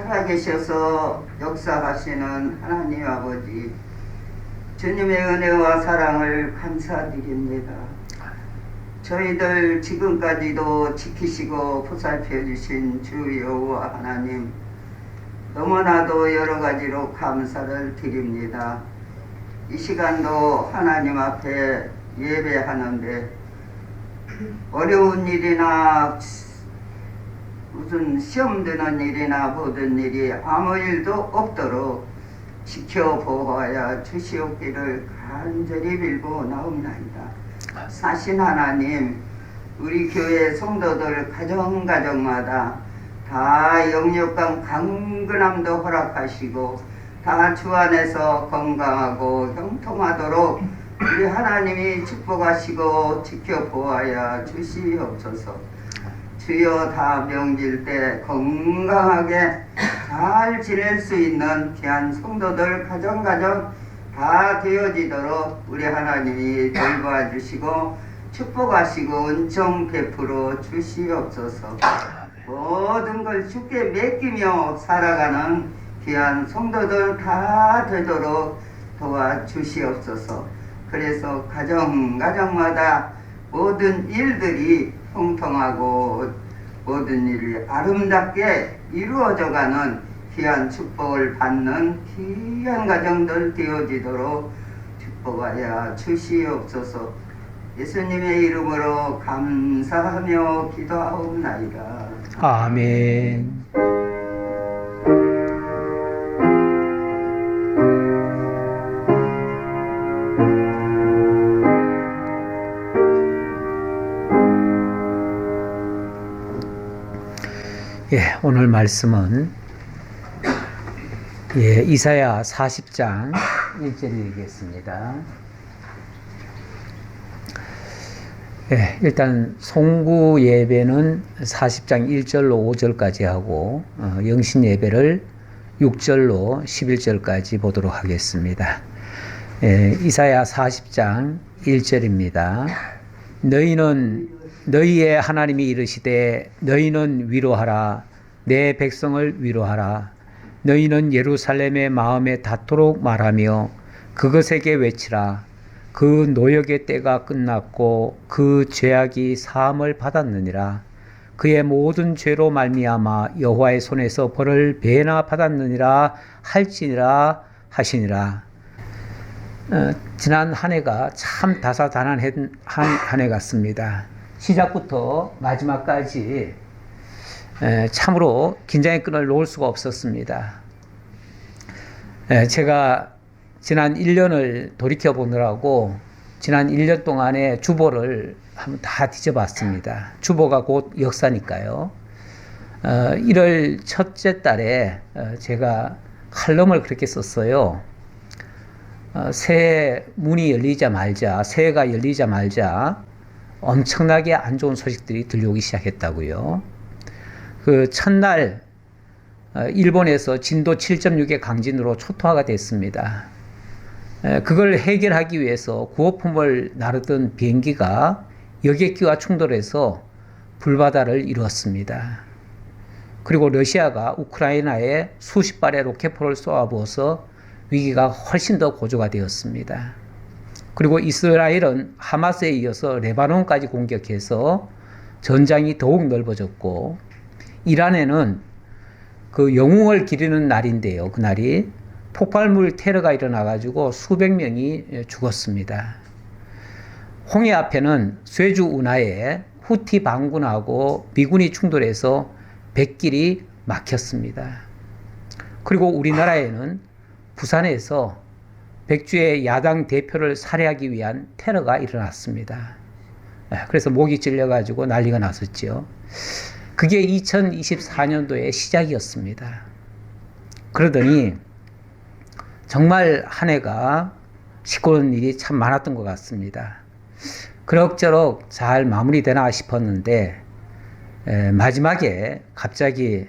살아계셔서 역사하시는 하나님 아버지, 주님의 은혜와 사랑을 감사드립니다. 저희들 지금까지도 지키시고 보살펴 주신 주 여호와 하나님, 너무나도 여러 가지로 감사를 드립니다. 이 시간도 하나님 앞에 예배하는데 어려운 일이나 무슨 시험 드는 일이나 모든 일이 아무 일도 없도록 지켜보아야 주시옵기를 간절히 빌고 나옵나이다. 사신 하나님, 우리 교회 성도들 가정가정마다 다 영육간 강건함도 허락하시고 다 주 안에서 건강하고 형통하도록 우리 하나님이 축복하시고 지켜보아야 주시옵소서. 주여, 다 명절 때 건강하게 잘 지낼 수 있는 귀한 성도들 가정가정 다 되어지도록 우리 하나님이 돌봐주시고 축복하시고 은총 베풀어 주시옵소서. 모든 걸 주께 맡기며 살아가는 귀한 성도들 다 되도록 도와주시옵소서. 그래서 가정가정마다 모든 일들이 통통하고 모든 일이 아름답게 이루어져가는 귀한 축복을 받는 귀한 가정들 되어지도록 축복하여 주시옵소서. 예수님의 이름으로 감사하며 기도하옵나이다. 아멘. 예, 오늘 말씀은 이사야 40장 1절이겠습니다. 일단 송구 예배는 40장 1절로 5절까지 하고 영신 예배를 6절로 11절까지 보도록 하겠습니다. 이사야 40장 1절입니다. 너희의 하나님이 이르시되 너희는 위로하라. 내 백성을 위로하라. 너희는 예루살렘의 마음에 닿도록 말하며 그것에게 외치라. 그 노역의 때가 끝났고 그 죄악이 사함을 받았느니라. 그의 모든 죄로 말미암아 여호와의 손에서 벌을 배나 받았느니라 할지니라 하시니라. 지난 한 해가 참 다사다난한 한 해 같습니다. 시작부터 마지막까지 참으로 긴장의 끈을 놓을 수가 없었습니다. 제가 지난 1년을 돌이켜보느라고 지난 1년 동안의 주보를 한번 다 뒤져봤습니다. 주보가 곧 역사니까요. 1월 첫째 달에 제가 칼럼을 그렇게 썼어요. 새해 문이 열리자 말자, 새해가 열리자 말자 엄청나게 안 좋은 소식들이 들려오기 시작했다고요. 그 첫날 일본에서 진도 7.6의 강진으로 초토화가 됐습니다. 그걸 해결하기 위해서 구호품을 나르던 비행기가 여객기와 충돌해서 불바다를 이루었습니다. 그리고 러시아가 우크라이나에 수십 발의 로켓포를 쏘아부어서 위기가 훨씬 더 고조가 되었습니다. 그리고 이스라엘은 하마스에 이어서 레바논까지 공격해서 전장이 더욱 넓어졌고, 이란에는 그 영웅을 기리는 날인데요. 그날이 폭발물 테러가 일어나가지고 수백 명이 죽었습니다. 홍해 앞에는 쇠주 운하에 후티 반군하고 미군이 충돌해서 백길이 막혔습니다. 그리고 우리나라에는 부산에서 백주의 야당 대표를 살해하기 위한 테러가 일어났습니다. 그래서 목이 찔려가지고 난리가 났었죠. 그게 2024년도의 시작이었습니다. 그러더니 정말 한 해가 시끄러운 일이 참 많았던 것 같습니다. 그럭저럭 잘 마무리되나 싶었는데 마지막에 갑자기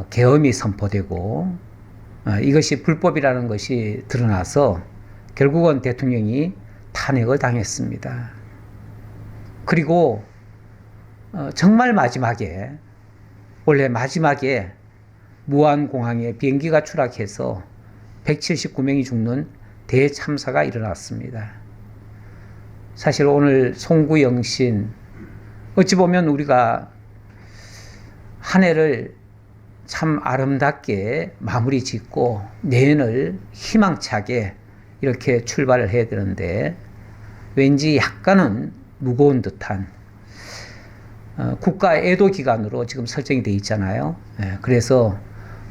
계엄이 선포되고 이것이 불법이라는 것이 드러나서 결국은 대통령이 탄핵을 당했습니다. 그리고 정말 마지막에, 원래 마지막에 무안공항에 비행기가 추락해서 179명이 죽는 대참사가 일어났습니다. 사실 오늘 송구영신, 어찌 보면 우리가 한 해를 참 아름답게 마무리 짓고 내년을 희망차게 이렇게 출발을 해야 되는데 왠지 약간은 무거운 듯한 국가 애도 기간으로 지금 설정이 되어 있잖아요. 그래서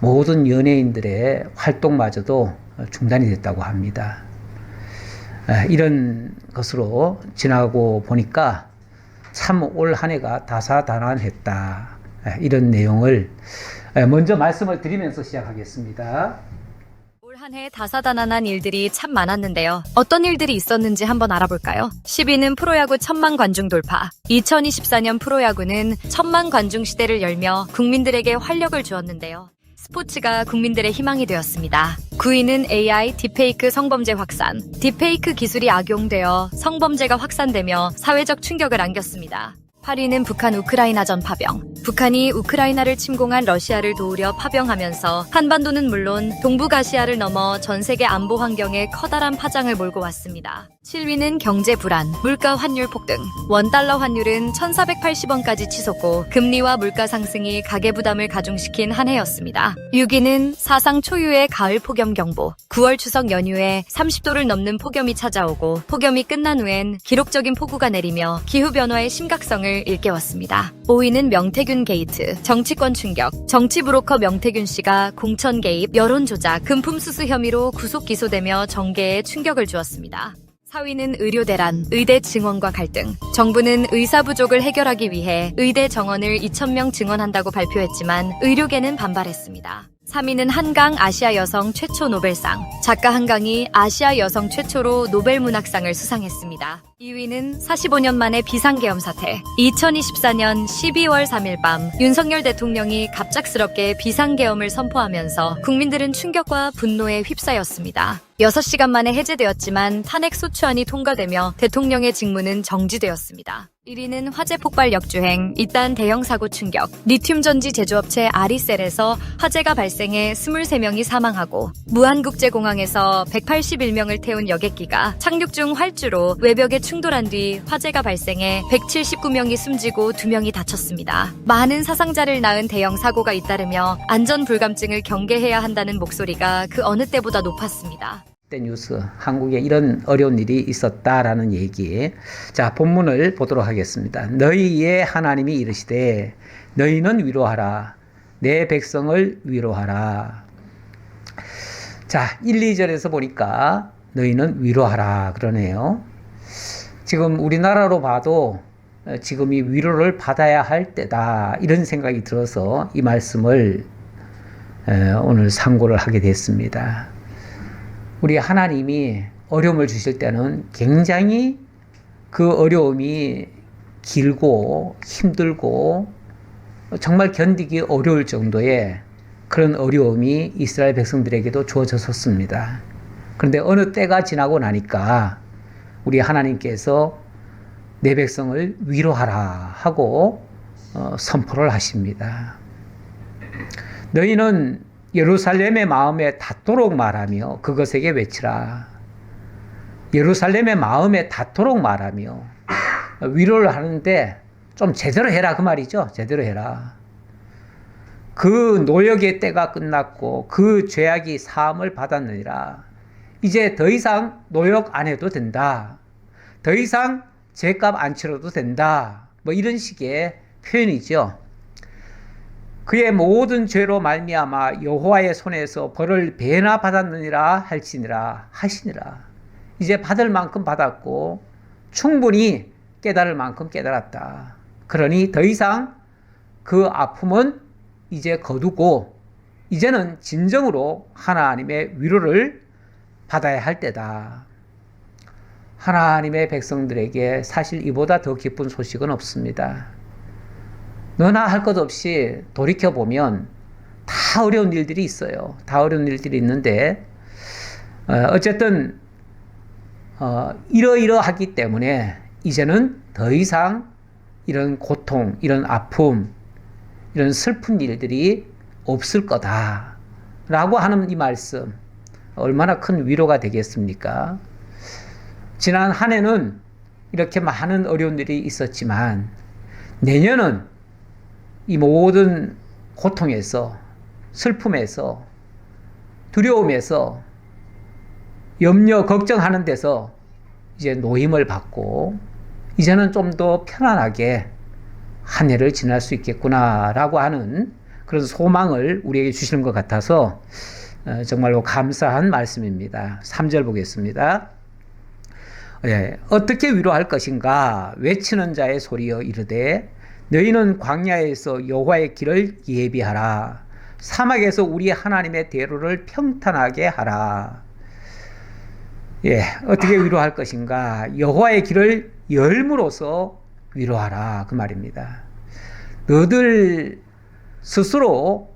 모든 연예인들의 활동마저도 중단이 됐다고 합니다. 이런 것으로 지나고 보니까 참 올 한 해가 다사다난했다. 이런 내용을 먼저 말씀을 드리면서 시작하겠습니다. 올 한 해 다사다난한 일들이 참 많았는데요. 어떤 일들이 있었는지 한번 알아볼까요? 10위는 프로야구 1000만 관중 돌파. 2024년 프로야구는 1000만 관중 시대를 열며 국민들에게 활력을 주었는데요. 스포츠가 국민들의 희망이 되었습니다. 9위는 AI 딥페이크 성범죄 확산. 딥페이크 기술이 악용되어 성범죄가 확산되며 사회적 충격을 안겼습니다. 8위는 북한 우크라이나전 파병. 북한이 우크라이나를 침공한 러시아를 도우려 파병하면서 한반도는 물론 동북아시아를 넘어 전 세계 안보 환경에 커다란 파장을 몰고 왔습니다. 7위는 경제 불안, 물가 환율 폭등. 원달러 환율은 1480원까지 치솟고 금리와 물가 상승이 가계 부담을 가중시킨 한 해였습니다. 6위는 사상 초유의 가을 폭염 경보. 9월 추석 연휴에 30도를 넘는 폭염이 찾아오고 폭염이 끝난 후엔 기록적인 폭우가 내리며 기후 변화의 심각성을 일깨웠습니다. 5위는 명태균 게이트, 정치권 충격. 정치 브로커 명태균 씨가 공천 개입, 여론 조작, 금품 수수 혐의로 구속 기소되며 정계에 충격을 주었습니다. 4위는 의료 대란, 의대 증원과 갈등. 정부는 의사 부족을 해결하기 위해 의대 정원을 2,000명 증원한다고 발표했지만 의료계는 반발했습니다. 3위는 한강 아시아 여성 최초 노벨상. 작가 한강이 아시아 여성 최초로 노벨 문학상을 수상했습니다. 2위는 45년 만에 비상계엄 사태. 2024년 12월 3일 밤 윤석열 대통령이 갑작스럽게 비상계엄을 선포하면서 국민들은 충격과 분노에 휩싸였습니다. 6시간 만에 해제되었지만 탄핵 소추안이 통과되며 대통령의 직무는 정지되었습니다. 1위는 화재 폭발 역주행, 잇따른 대형 사고 충격. 리튬 전지 제조업체 아리셀에서 화재가 발생해 23명이 사망하고 무안국제공항에서 181명을 태운 여객기가 착륙 중 활주로 외벽에 충돌한 뒤 화재가 발생해 179명이 숨지고 2명이 다쳤습니다. 많은 사상자를 낳은 대형 사고가 잇따르며 안전 불감증을 경계해야 한다는 목소리가 그 어느 때보다 높았습니다. 뉴스, 한국에 이런 어려운 일이 있었다라는 얘기. 자, 본문을 보도록 하겠습니다. 너희의 하나님이 이르시되 너희는 위로하라. 내 백성을 위로하라. 자, 1, 2절에서 보니까 너희는 위로하라 그러네요. 지금 우리나라로 봐도 지금 이 위로를 받아야 할 때다 이런 생각이 들어서 이 말씀을 오늘 상고를 하게 됐습니다. 우리 하나님이 어려움을 주실 때는 굉장히 그 어려움이 길고 힘들고 정말 견디기 어려울 정도의 그런 어려움이 이스라엘 백성들에게도 주어졌었습니다. 그런데 어느 때가 지나고 나니까 우리 하나님께서 내 백성을 위로하라 하고 선포를 하십니다. 너희는 예루살렘의 마음에 닿도록 말하며 그것에게 외치라. 예루살렘의 마음에 닿도록 말하며 위로를 하는데 좀 제대로 해라 그 말이죠. 제대로 해라. 그 노역의 때가 끝났고 그 죄악이 사함을 받았느니라. 이제 더 이상 노역 안 해도 된다. 더 이상 죄값 안 치러도 된다. 뭐 이런 식의 표현이죠. 그의 모든 죄로 말미암아 여호와의 손에서 벌을 배나 받았느니라 할지니라 하시니라. 이제 받을 만큼 받았고 충분히 깨달을 만큼 깨달았다. 그러니 더 이상 그 아픔은 이제 거두고 이제는 진정으로 하나님의 위로를 받아야 할 때다. 하나님의 백성들에게 사실 이보다 더 기쁜 소식은 없습니다. 너나 할 것 없이 돌이켜보면 다 어려운 일들이 있어요. 다 어려운 일들이 있는데 어쨌든 이러이러하기 때문에 이제는 더 이상 이런 고통, 이런 아픔, 이런 슬픈 일들이 없을 거다. 라고 하는 이 말씀, 얼마나 큰 위로가 되겠습니까? 지난 한 해는 이렇게 많은 어려움들이 있었지만, 내년은 이 모든 고통에서, 슬픔에서, 두려움에서, 염려, 걱정하는 데서 이제 노임을 받고, 이제는 좀 더 편안하게 한 해를 지날 수 있겠구나라고 하는 그런 소망을 우리에게 주시는 것 같아서 정말로 감사한 말씀입니다. 3절 보겠습니다. 어떻게 위로할 것인가? 외치는 자의 소리여 이르되 너희는 광야에서 여호와의 길을 예비하라. 사막에서 우리 하나님의 대로를 평탄하게 하라. 어떻게 위로할 것인가? 여호와의 길을 열므로써 위로하라 그 말입니다. 너들 스스로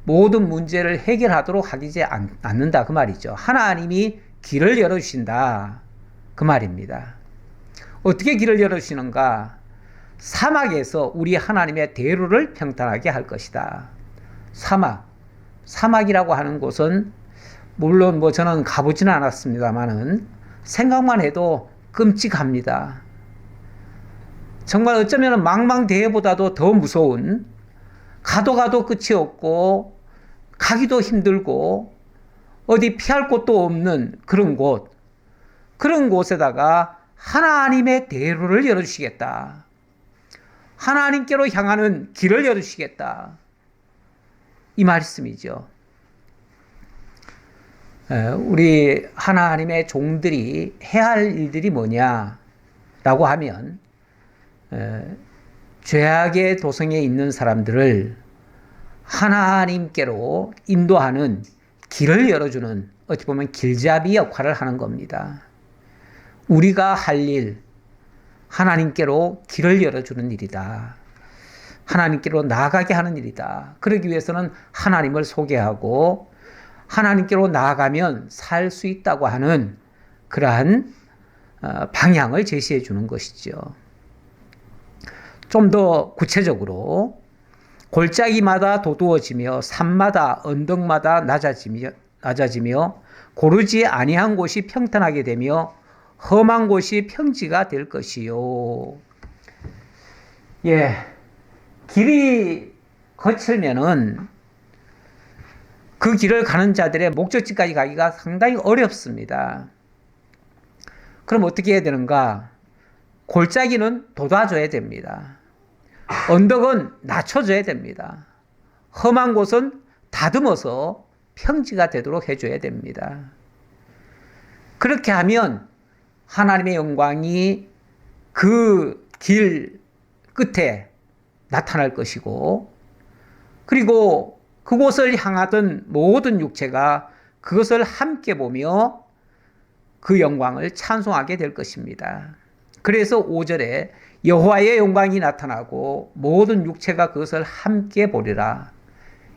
모든 문제를 해결하도록 하지 않는다 그 말이죠. 하나님이 길을 열어주신다 그 말입니다. 어떻게 길을 열어주시는가? 사막에서 우리 하나님의 대로를 평탄하게 할 것이다. 사막이라고 하는 곳은 물론 저는 가보지는 않았습니다만은 생각만 해도 끔찍합니다. 정말 어쩌면 망망대해보다도 더 무서운, 가도 끝이 없고 가기도 힘들고 어디 피할 곳도 없는 그런 곳에다가 하나님의 대로를 열어주시겠다. 하나님께로 향하는 길을 열어주시겠다. 이 말씀이죠. 우리 하나님의 종들이 해야 할 일들이 뭐냐라고 하면 죄악의 도성에 있는 사람들을 하나님께로 인도하는 길을 열어주는, 어찌 보면 길잡이 역할을 하는 겁니다. 우리가 할 일, 하나님께로 길을 열어주는 일이다. 하나님께로 나아가게 하는 일이다. 그러기 위해서는 하나님을 소개하고 하나님께로 나아가면 살 수 있다고 하는 그러한 방향을 제시해 주는 것이죠. 좀 더 구체적으로 골짜기마다 도두어지며 산마다 언덕마다 낮아지며 고르지 아니한 곳이 평탄하게 되며 험한 곳이 평지가 될 것이요. 길이 거칠면은 그 길을 가는 자들의 목적지까지 가기가 상당히 어렵습니다. 그럼 어떻게 해야 되는가? 골짜기는 돋아줘야 됩니다. 언덕은 낮춰줘야 됩니다. 험한 곳은 다듬어서 평지가 되도록 해줘야 됩니다. 그렇게 하면 하나님의 영광이 그 길 끝에 나타날 것이고, 그리고 그곳을 향하던 모든 육체가 그것을 함께 보며 그 영광을 찬송하게 될 것입니다. 그래서 5절에 여호와의 영광이 나타나고 모든 육체가 그것을 함께 보리라.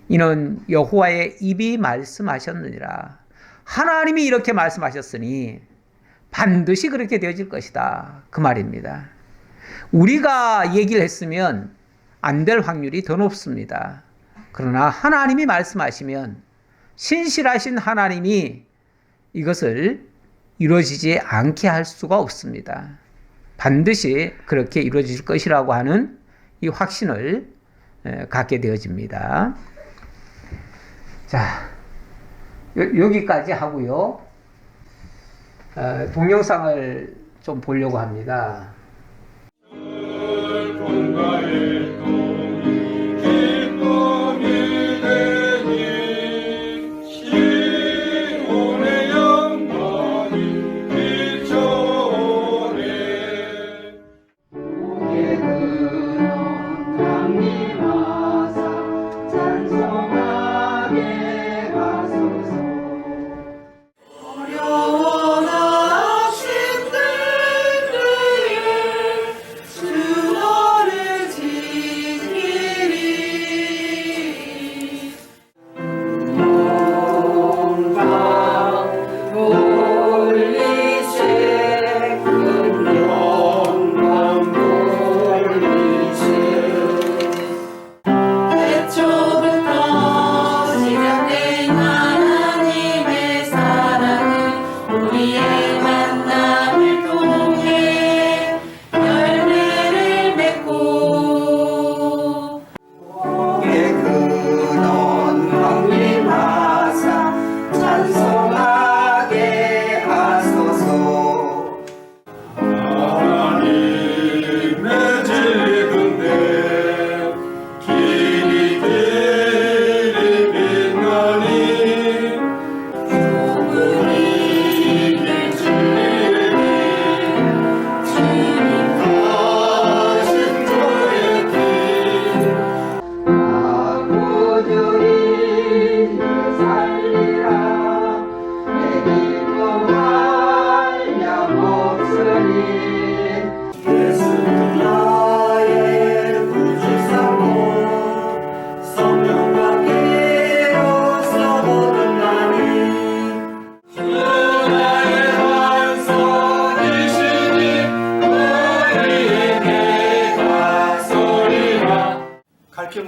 이는 여호와의 입이 말씀하셨느니라. 하나님이 이렇게 말씀하셨으니 반드시 그렇게 되어질 것이다. 그 말입니다. 우리가 얘기를 했으면 안 될 확률이 더 높습니다. 그러나 하나님이 말씀하시면 신실하신 하나님이 이것을 이루어지지 않게 할 수가 없습니다. 반드시 그렇게 이루어질 것이라고 하는 이 확신을 갖게 되어집니다. 자, 여기까지 하고요. 동영상을 좀 보려고 합니다. 주 너를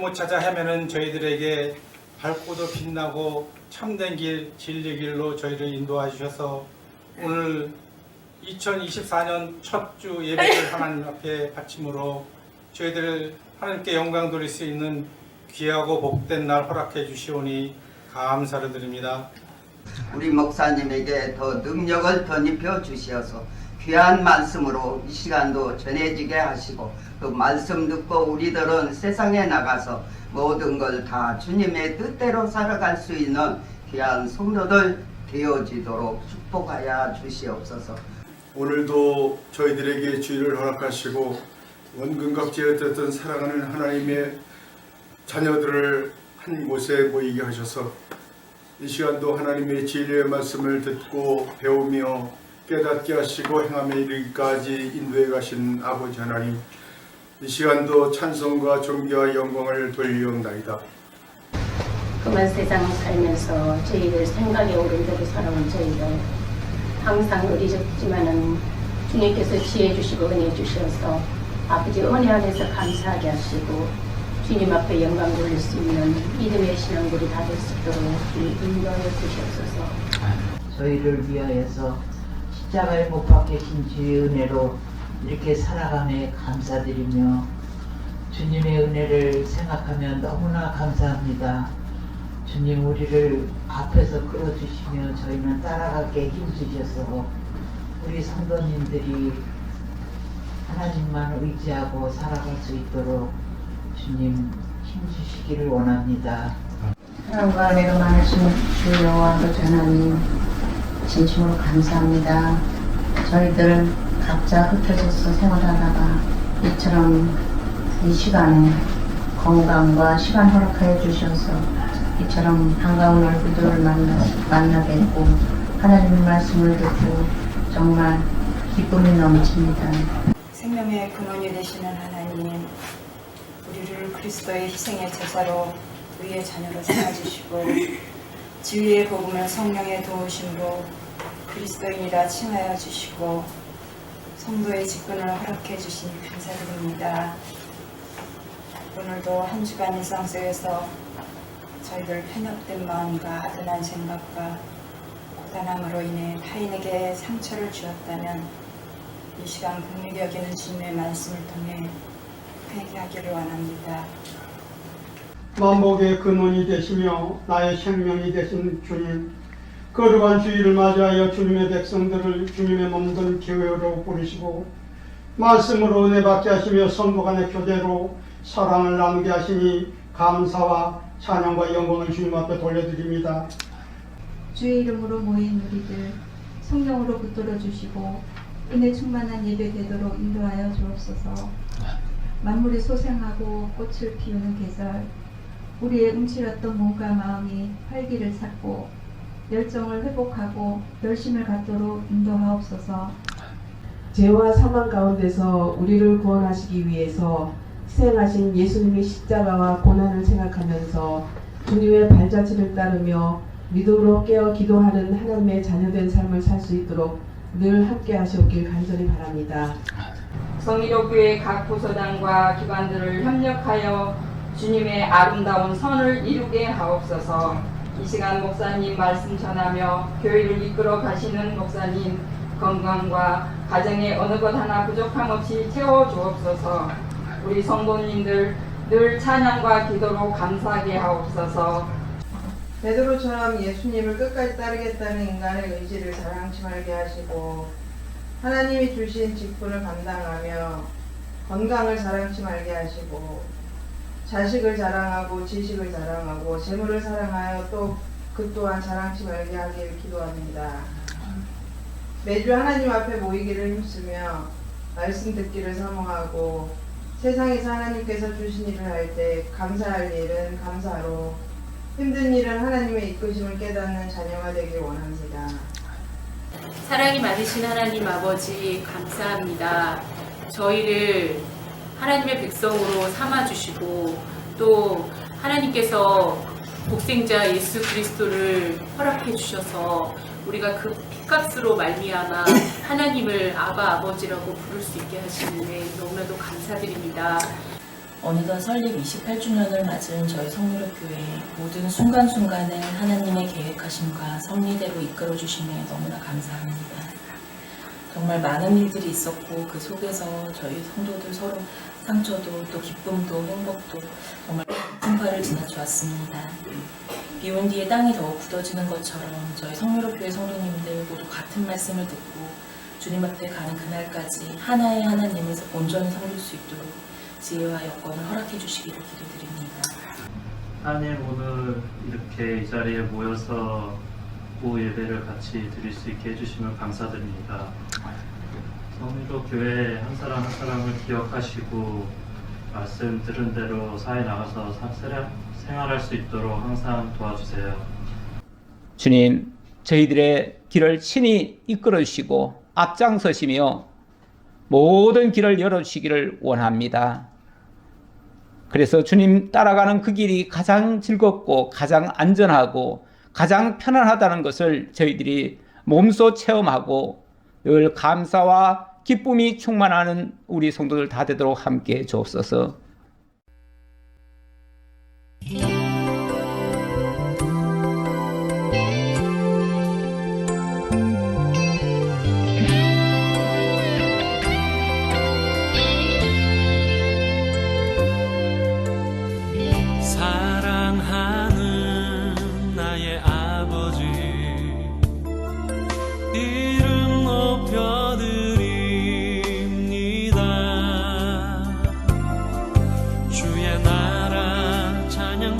못 찾아 헤매는 저희들에게 밝고도 빛나고 참된 길, 진리 길로 저희를 인도해 주셔서 오늘 2024년 첫 주 예배를 하나님 앞에 바침으로 저희들 하나님께 영광 돌릴 수 있는 귀하고 복된 날 허락해 주시오니 감사를 드립니다. 우리 목사님에게 더 능력을 덧입혀 주시어서 귀한 말씀으로 이 시간도 전해지게 하시고 그 말씀 듣고 우리들은 세상에 나가서 모든 걸 다 주님의 뜻대로 살아갈 수 있는 귀한 성도들 되어지도록 축복하여 주시옵소서. 오늘도 저희들에게 주의를 허락하시고 원근각지에 어쨌든 사랑하는 하나님의 자녀들을 한 곳에 모이게 하셔서 이 시간도 하나님의 진리의 말씀을 듣고 배우며 깨닫게 하시고 행함에 이르기까지 인도해 가신 아버지 하나님, 이 시간도 찬송과 존귀와 영광을 돌리옵나이다. 험한 세상을 살면서 저희들 생각에 오른 대로 살아온 저희들 항상 어리석지만은 주님께서 지혜 주시고 은혜 주셔서 아버지 은혜 안에서 감사하게 하시고 주님 앞에 영광 돌릴 수 있는 믿음의 신앙들이 다 될 수 있도록 인도하여 주시옵소서. 저희를 위하여서 십자가에 못 박히신 주의 은혜로 이렇게 살아감에 감사드리며 주님의 은혜를 생각하며 너무나 감사합니다. 주님 우리를 앞에서 끌어주시며 저희는 따라가게 힘주셔서 우리 성도님들이 하나님만 의지하고 살아갈 수 있도록 주님 힘주시기를 원합니다. 사랑과 은혜가 많으신 주 여호와 아버지 하나님 진심으로 감사합니다. 저희들 각자 흩어져서 생활하다가 이처럼 이 시간에 건강과 시간 허락하여 주셔서 이처럼 반가운 얼굴들을 만나 뵙고 하나님의 말씀을 듣고 정말 기쁨이 넘칩니다. 생명의 근원이 되시는 하나님, 우리를 그리스도의 희생의 제사로 의의 자녀로 삼아주시고 지위의 복음을 성령의 도우심으로 그리스도인이라 칭하여 주시고 성도의 직분을 허락해 주시니 감사드립니다. 오늘도 한 주간 일상 속에서 저희들 편협된 마음과 아둔한 생각과 고단함으로 인해 타인에게 상처를 주었다면 이 시간 긍휼히 여기는 주님의 말씀을 통해 회개하기를 원합니다. 만복의 근원이 되시며 나의 생명이 되신 주님, 거룩한 주일을 맞이하여 주님의 백성들을 주님의 몸된 교회로 부르시고 말씀으로 은혜 받게 하시며 성도 간의 교제로 사랑을 나누게 하시니 감사와 찬양과 영광을 주님 앞에 돌려드립니다. 주의 이름으로 모인 우리들 성령으로 붙들어 주시고 은혜 충만한 예배 되도록 인도하여 주옵소서. 만물이 소생하고 꽃을 피우는 계절, 우리의 움츠렸던 몸과 마음이 활기를 찾고 열정을 회복하고 열심을 갖도록 인도하옵소서. 죄와 사망 가운데서 우리를 구원하시기 위해서 희생하신 예수님의 십자가와 고난을 생각하면서 주님의 발자취를 따르며 믿음으로 깨어 기도하는 하나님의 자녀된 삶을 살 수 있도록 늘 함께 하시옵길 간절히 바랍니다. 성의로교회 각 부서장과 기관들을 협력하여 주님의 아름다운 선을 이루게 하옵소서. 이 시간 목사님 말씀 전하며 교회를 이끌어 가시는 목사님 건강과 가정의 어느 것 하나 부족함 없이 채워 주옵소서. 우리 성도님들 늘 찬양과 기도로 감사하게 하옵소서. 베드로처럼 예수님을 끝까지 따르겠다는 인간의 의지를 자랑치 말게 하시고 하나님이 주신 직분을 감당하며 건강을 자랑치 말게 하시고 자식을 자랑하고 지식을 자랑하고 재물을 사랑하여 또 그 또한 자랑치 말게 하기를 기도합니다. 매주 하나님 앞에 모이기를 힘쓰며 말씀 듣기를 사모하고 세상에서 하나님께서 주신 일을 할 때 감사할 일은 감사로 힘든 일은 하나님의 이끄심을 깨닫는 자녀가 되길 원합니다. 사랑이 많으신 하나님 아버지 감사합니다. 저희를 하나님의 백성으로 삼아주시고 또 하나님께서 독생자 예수 그리스도를 허락해 주셔서 우리가 그 피값으로 말미암아 하나님을 아바 아버지라고 부를 수 있게 하시는 데 너무나도 감사드립니다. 어느덧 설립 28주년을 맞은 저희 성유럽교회 모든 순간순간을 하나님의 계획하심과 섭리대로 이끌어 주심에 너무나 감사합니다. 정말 많은 일들이 있었고 그 속에서 저희 성도들 서로 상처도 또 기쁨도 행복도 정말 풍파를 지나쳐왔습니다. 비온 뒤에 땅이 더욱 굳어지는 것처럼 저희 성유럽교회 성도님들 모두 같은 말씀을 듣고 주님 앞에 가는 그날까지 하나의 하나님에서 온전히 섬길 수 있도록 지혜와 여건을 허락해 주시기를 기도드립니다. 하나님, 오늘 이렇게 이 자리에 모여서 오후 예배를 같이 드릴 수 있게 해주시면 감사드립니다. 성유로 교회 한 사람 한 사람을 기억하시고 말씀 들은 대로 사회 나가서 생활할 수 있도록 항상 도와주세요. 주님, 저희들의 길을 친히 이끌어 주시고 앞장서시며 모든 길을 열어주시기를 원합니다. 그래서 주님 따라가는 그 길이 가장 즐겁고 가장 안전하고 가장 편안하다는 것을 저희들이 몸소 체험하고 늘 감사와 기쁨이 충만하는 우리 성도들 다 되도록 함께 주옵소서. 사랑하는 나의 아버지, 이름 높여드립니다. 주의 나라 찬양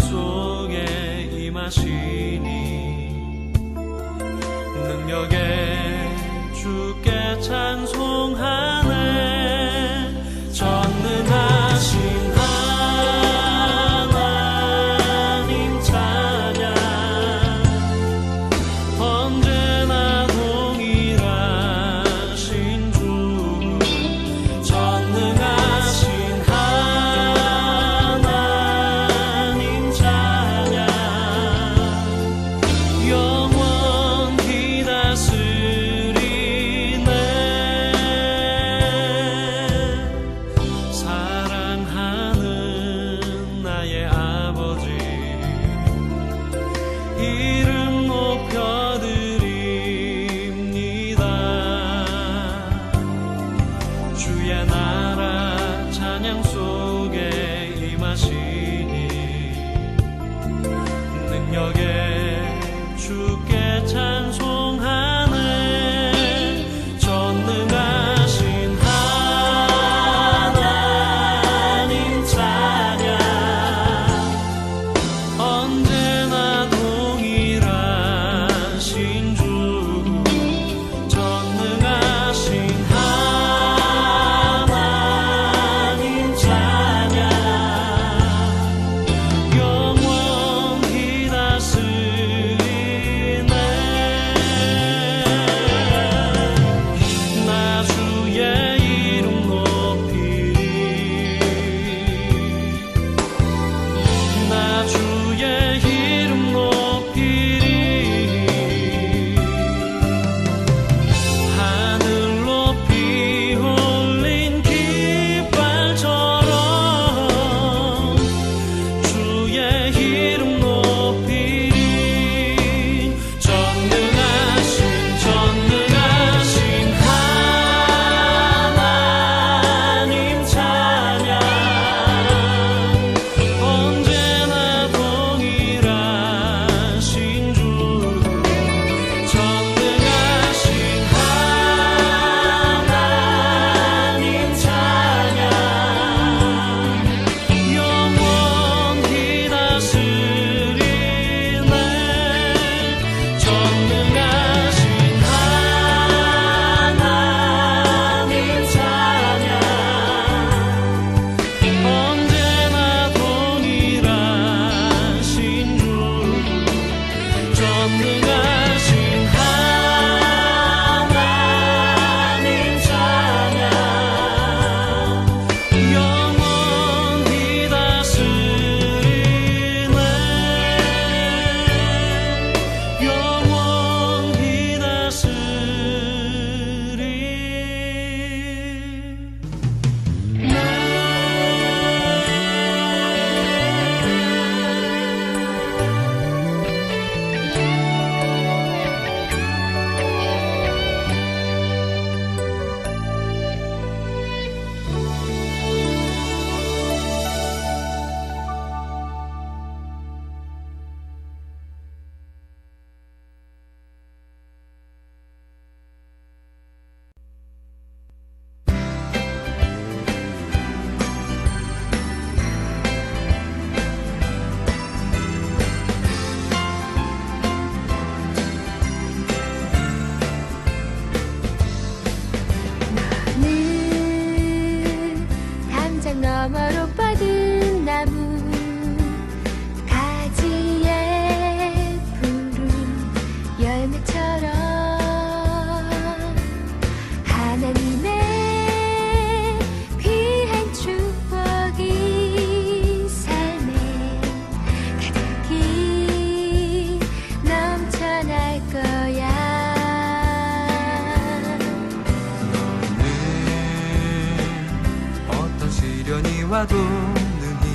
와도 능히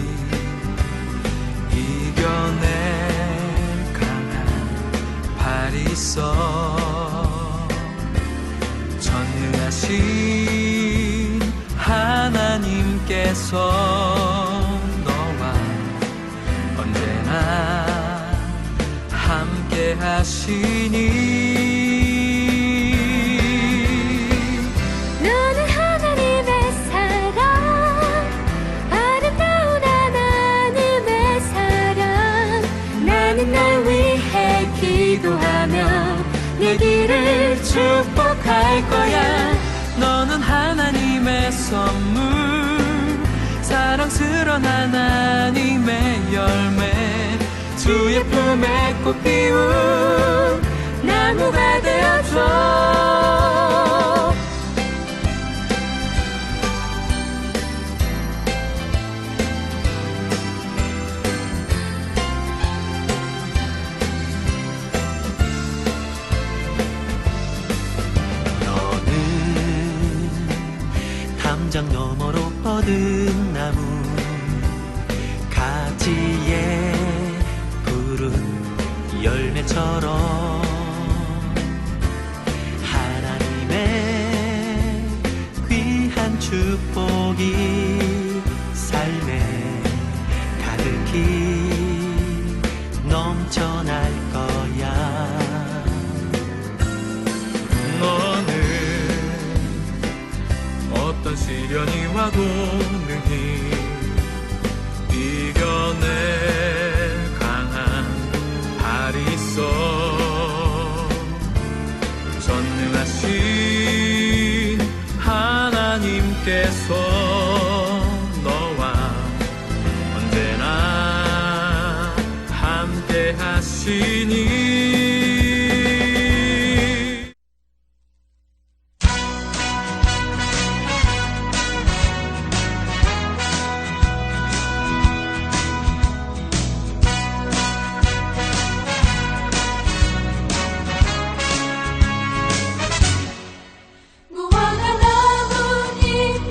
이겨낼 강한 발이 있어. 전능하신 하나님께서 너와 언제나 함께 하시니. 너는 하나님의 사랑, 아름다운 하나님의 사랑. 나는 널 위해 기도하며 내 길을 축복할 거야. 너는 하나님의 선물, 사랑스런 하나님의 열매, 주의 품에 꽃 피운 나무가 되어줘. 담장 너머로 뻗은 나무, 가지에 푸른 열매처럼 하나님의 귀한 축복이 삶에 가득히 넘쳐날 거야. 너는 어떤 시련이 와도 능히 이겨낼 강한 발이 있어. 전능하신 하나님께서 너와 언제나 함께 하시니. 무화과 나뭇잎이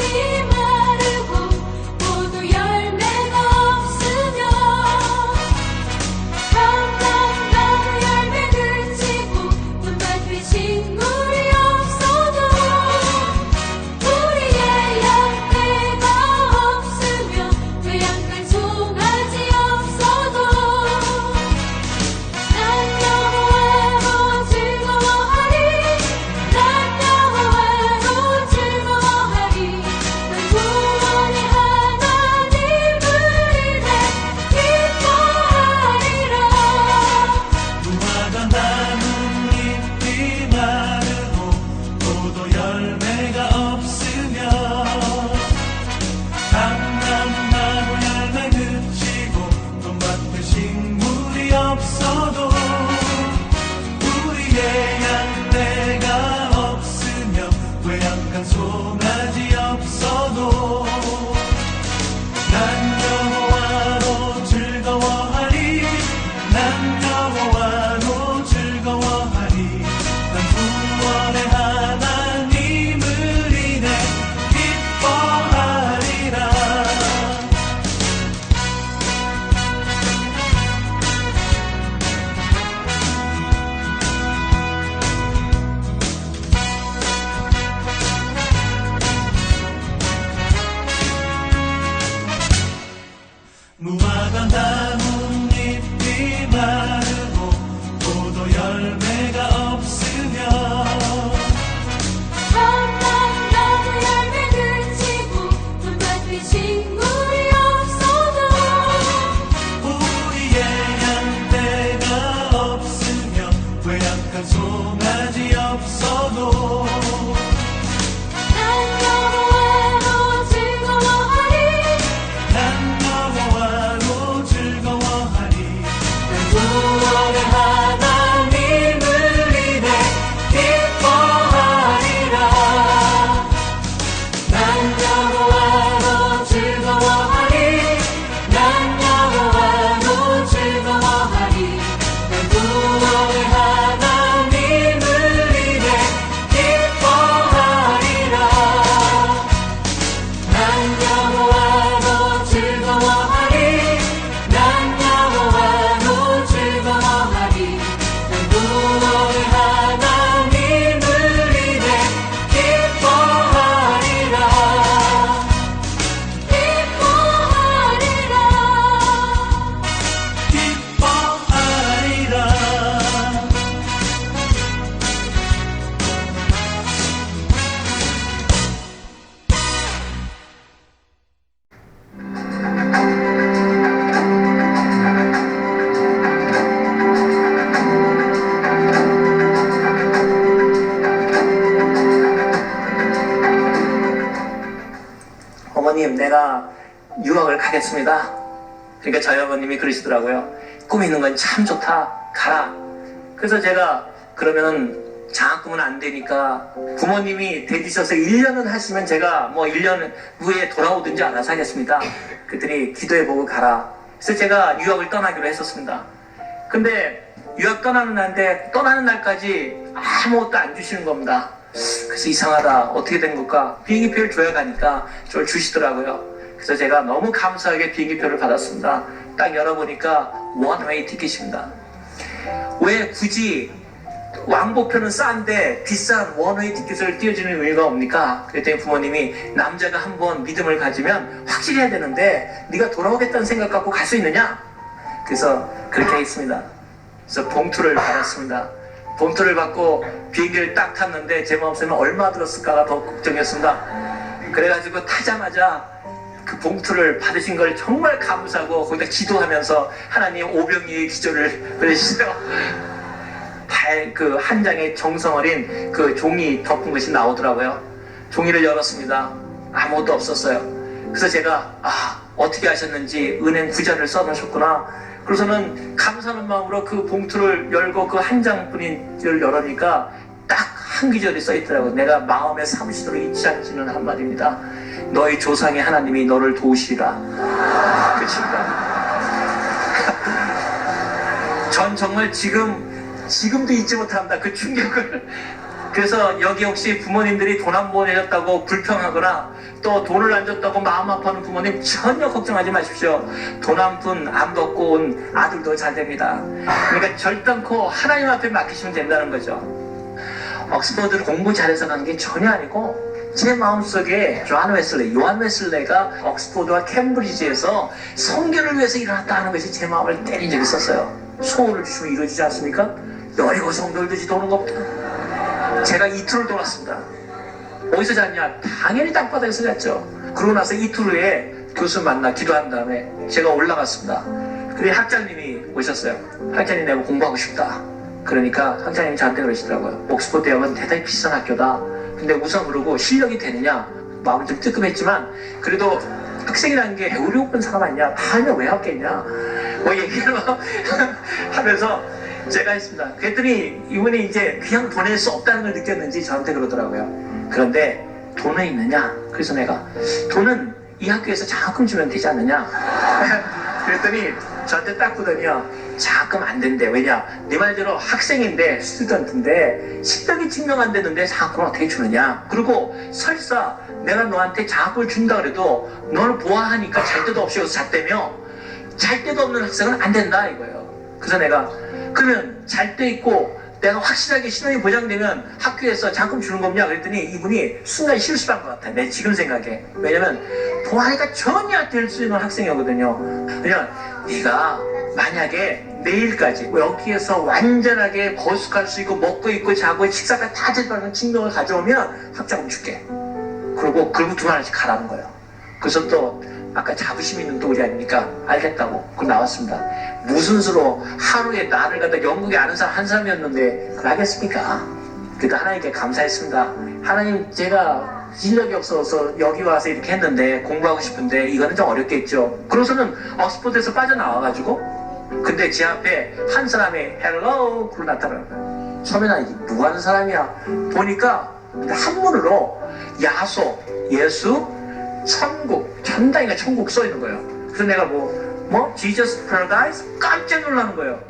부모님 내가 유학을 가겠습니다. 그러니까 저희 아버님이 그러시더라고요. 꿈 있는 건 참 좋다. 가라. 그래서 제가 그러면은 장학금은 안 되니까 부모님이 대주셔서 1년은 하시면 제가 뭐 1년 후에 돌아오든지 알아서 하겠습니다. 그랬더니 기도해보고 가라. 그래서 제가 유학을 떠나기로 했었습니다. 근데 유학 떠나는 날까지 아무것도 안 주시는 겁니다. 그래서 이상하다. 어떻게 된 걸까? 비행기표를 줘야 가니까 저를 주시더라고요. 그래서 제가 너무 감사하게 비행기표를 받았습니다. 딱 열어보니까 원웨이 티켓입니다. 왜 굳이 왕복표는 싼데 비싼 원웨이 티켓을 띄워주는 의미가 옵니까? 그랬더니 부모님이 남자가 한번 믿음을 가지면 확실히 해야 되는데 네가 돌아오겠다는 생각 갖고 갈 수 있느냐? 그래서 그렇게 했습니다. 그래서 봉투를 받았습니다. 봉투를 받고 비행기를 딱 탔는데 제 마음속에는 얼마 들었을까가 더 걱정이었습니다. 그래가지고 타자마자 그 봉투를 받으신 걸 정말 감사하고 거기다 기도하면서 하나님 오병이의 기조를 그러시죠. 그 한 장의 정성 어린 그 종이 덮은 것이 나오더라고요. 종이를 열었습니다. 아무것도 없었어요. 그래서 제가 어떻게 하셨는지 은행 구자를 써놓으셨구나. 그래서는 감사하는 마음으로 그 봉투를 열고 그 한 장뿐인지를 열으니까 딱 한 구절이 써있더라고요. 내가 마음에 사무치도록 잊지 않지는 한마디입니다. 너희 조상의 하나님이 너를 도우시리라. 끝입니다. 전 정말 지금도 잊지 못합니다. 그 충격을. 그래서 여기 혹시 부모님들이 돈 안 보내셨다고 불평하거나 또 돈을 안 줬다고 마음 아파하는 부모님 전혀 걱정하지 마십시오. 돈 한 푼 안 받고 온 아들도 잘 됩니다. 그러니까 결단코 하나님 앞에 맡기시면 된다는 거죠. 옥스퍼드를 공부 잘해서 간 게 전혀 아니고 제 마음속에 요한 웨슬레가 옥스퍼드와 캠브리지에서 선교를 위해서 일어났다는 것이 제 마음을 때린 적이 있었어요. 소원을 주시면 이루어지지 않습니까? 여리고 성도들이 도는 것부터 제가 이틀을 돌았습니다. 어디서 잤냐? 당연히 땅바닥에서 잤죠. 그러고 나서 이틀 후에 교수 만나 기도한 다음에 제가 올라갔습니다. 그리고 학장님이 오셨어요. 학장님 내가 공부하고 싶다. 그러니까 학장님이 저한테 그러시더라고요. 옥스퍼드 대학은 대단히 비싼 학교다. 근데 우선 그러고 실력이 되느냐? 마음이 좀 뜨끔했지만 그래도 학생이라는 게 배우려고 온 사람 아니냐? 아니면 왜 왔겠냐? 뭐 얘기를 하면서 제가 했습니다. 그랬더니 이분이 이제 그냥 보낼 수 없다는 걸 느꼈는지 저한테 그러더라고요. 그런데 돈은 있느냐? 그래서 내가 돈은 이 학교에서 장학금 주면 되지 않느냐? 그랬더니 저한테 딱 보더니요. 장학금 안 된대. 왜냐? 네 말대로 학생인데 스튜던트인데 실력이 증명 안 되는데 장학금을 어떻게 주느냐? 그리고 설사 내가 너한테 장학금을 준다 그래도 너를 보아하니까 잘 데도 없이 여기서 잤다며 잘 데도 없는 학생은 안 된다 이거예요. 그래서 내가 그러면 잘 데 있고 내가 확실하게 신원이 보장되면 학교에서 장학금 주는 겁냐? 그랬더니 이분이 순간 실수한 것 같아. 내 지금 생각에. 왜냐면 보아하니까 전혀 될 수 있는 학생이거든요. 그냥 네가 만약에 내일까지 여기에서 완전하게 거숙할 수 있고 먹고 있고 자고 식사가 다 제대로 증명을 가져오면 학자금 줄게. 그리고 두 하나씩 가라는 거예요. 그래서 또 아까 자부심 있는 또 우리 아닙니까? 알겠다고. 그거 나왔습니다. 무슨 수로 하루에 나를 갖다 영국에 아는 사람 한 사람이었는데 그걸 하겠습니까? 그래도 하나님께 감사했습니다. 하나님 제가 실력이 없어서 여기 와서 이렇게 했는데 공부하고 싶은데 이거는 좀 어렵겠죠. 그래서는 옥스퍼드에서 빠져나와가지고 근데 제 앞에 한 사람이 헬로 그러고 나타나는 거예요. 처음에 나 누구 하는 사람이야? 보니까 한문으로 야소, 예수, 천국, 천당이가 천국 써있는 거예요. 그래서 내가 Jesus Paradise? 깜짝 놀라는 거예요.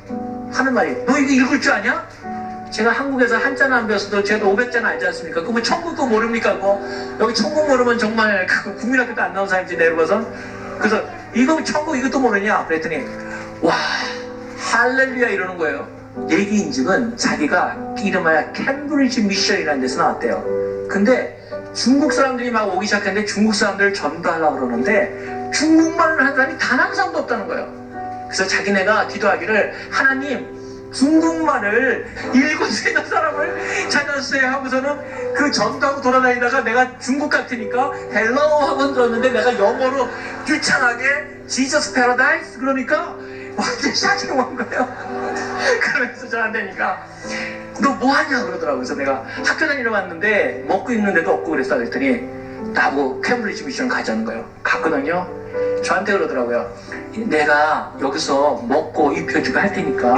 하는 말이 너 이거 읽을 줄 아냐? 제가 한국에서 한자는 안 배웠어도 제가 500자는 알지 않습니까? 그러면 천국도 모릅니까? 여기 천국 모르면 정말 국민학교도 안 나온 사람이지 내려봐서. 그래서 이거 천국 이것도 모르냐? 그랬더니 와 할렐루야 이러는 거예요. 얘기 인증은 자기가 이름하여 캠브리지 미션이라는 데서 나왔대요. 근데 중국 사람들이 막 오기 시작했는데 중국 사람들을 전도하려고 그러는데 중국말을 하는 사람이 단 한 사람도 없다는 거예요. 그래서 자기네가 기도하기를 하나님 중국말을 읽을 수 있는 사람을 찾았어요 하고서는 그 전도하고 돌아다니다가 내가 중국 같으니까 헬로 하고 들었는데 내가 영어로 유창하게 Jesus Paradise 그러니까 완전 샤킹 온 거예요. 그러면서 저한테니까 너 뭐하냐 그러더라고요. 그래서 내가 학교 다니러 왔는데 먹고 있는 데도 없고 그랬어. 그랬더니 나하고 캠브리지 미션 가자는 거예요. 갔거든요. 저한테 그러더라고요. 내가 여기서 먹고 입혀주고 할 테니까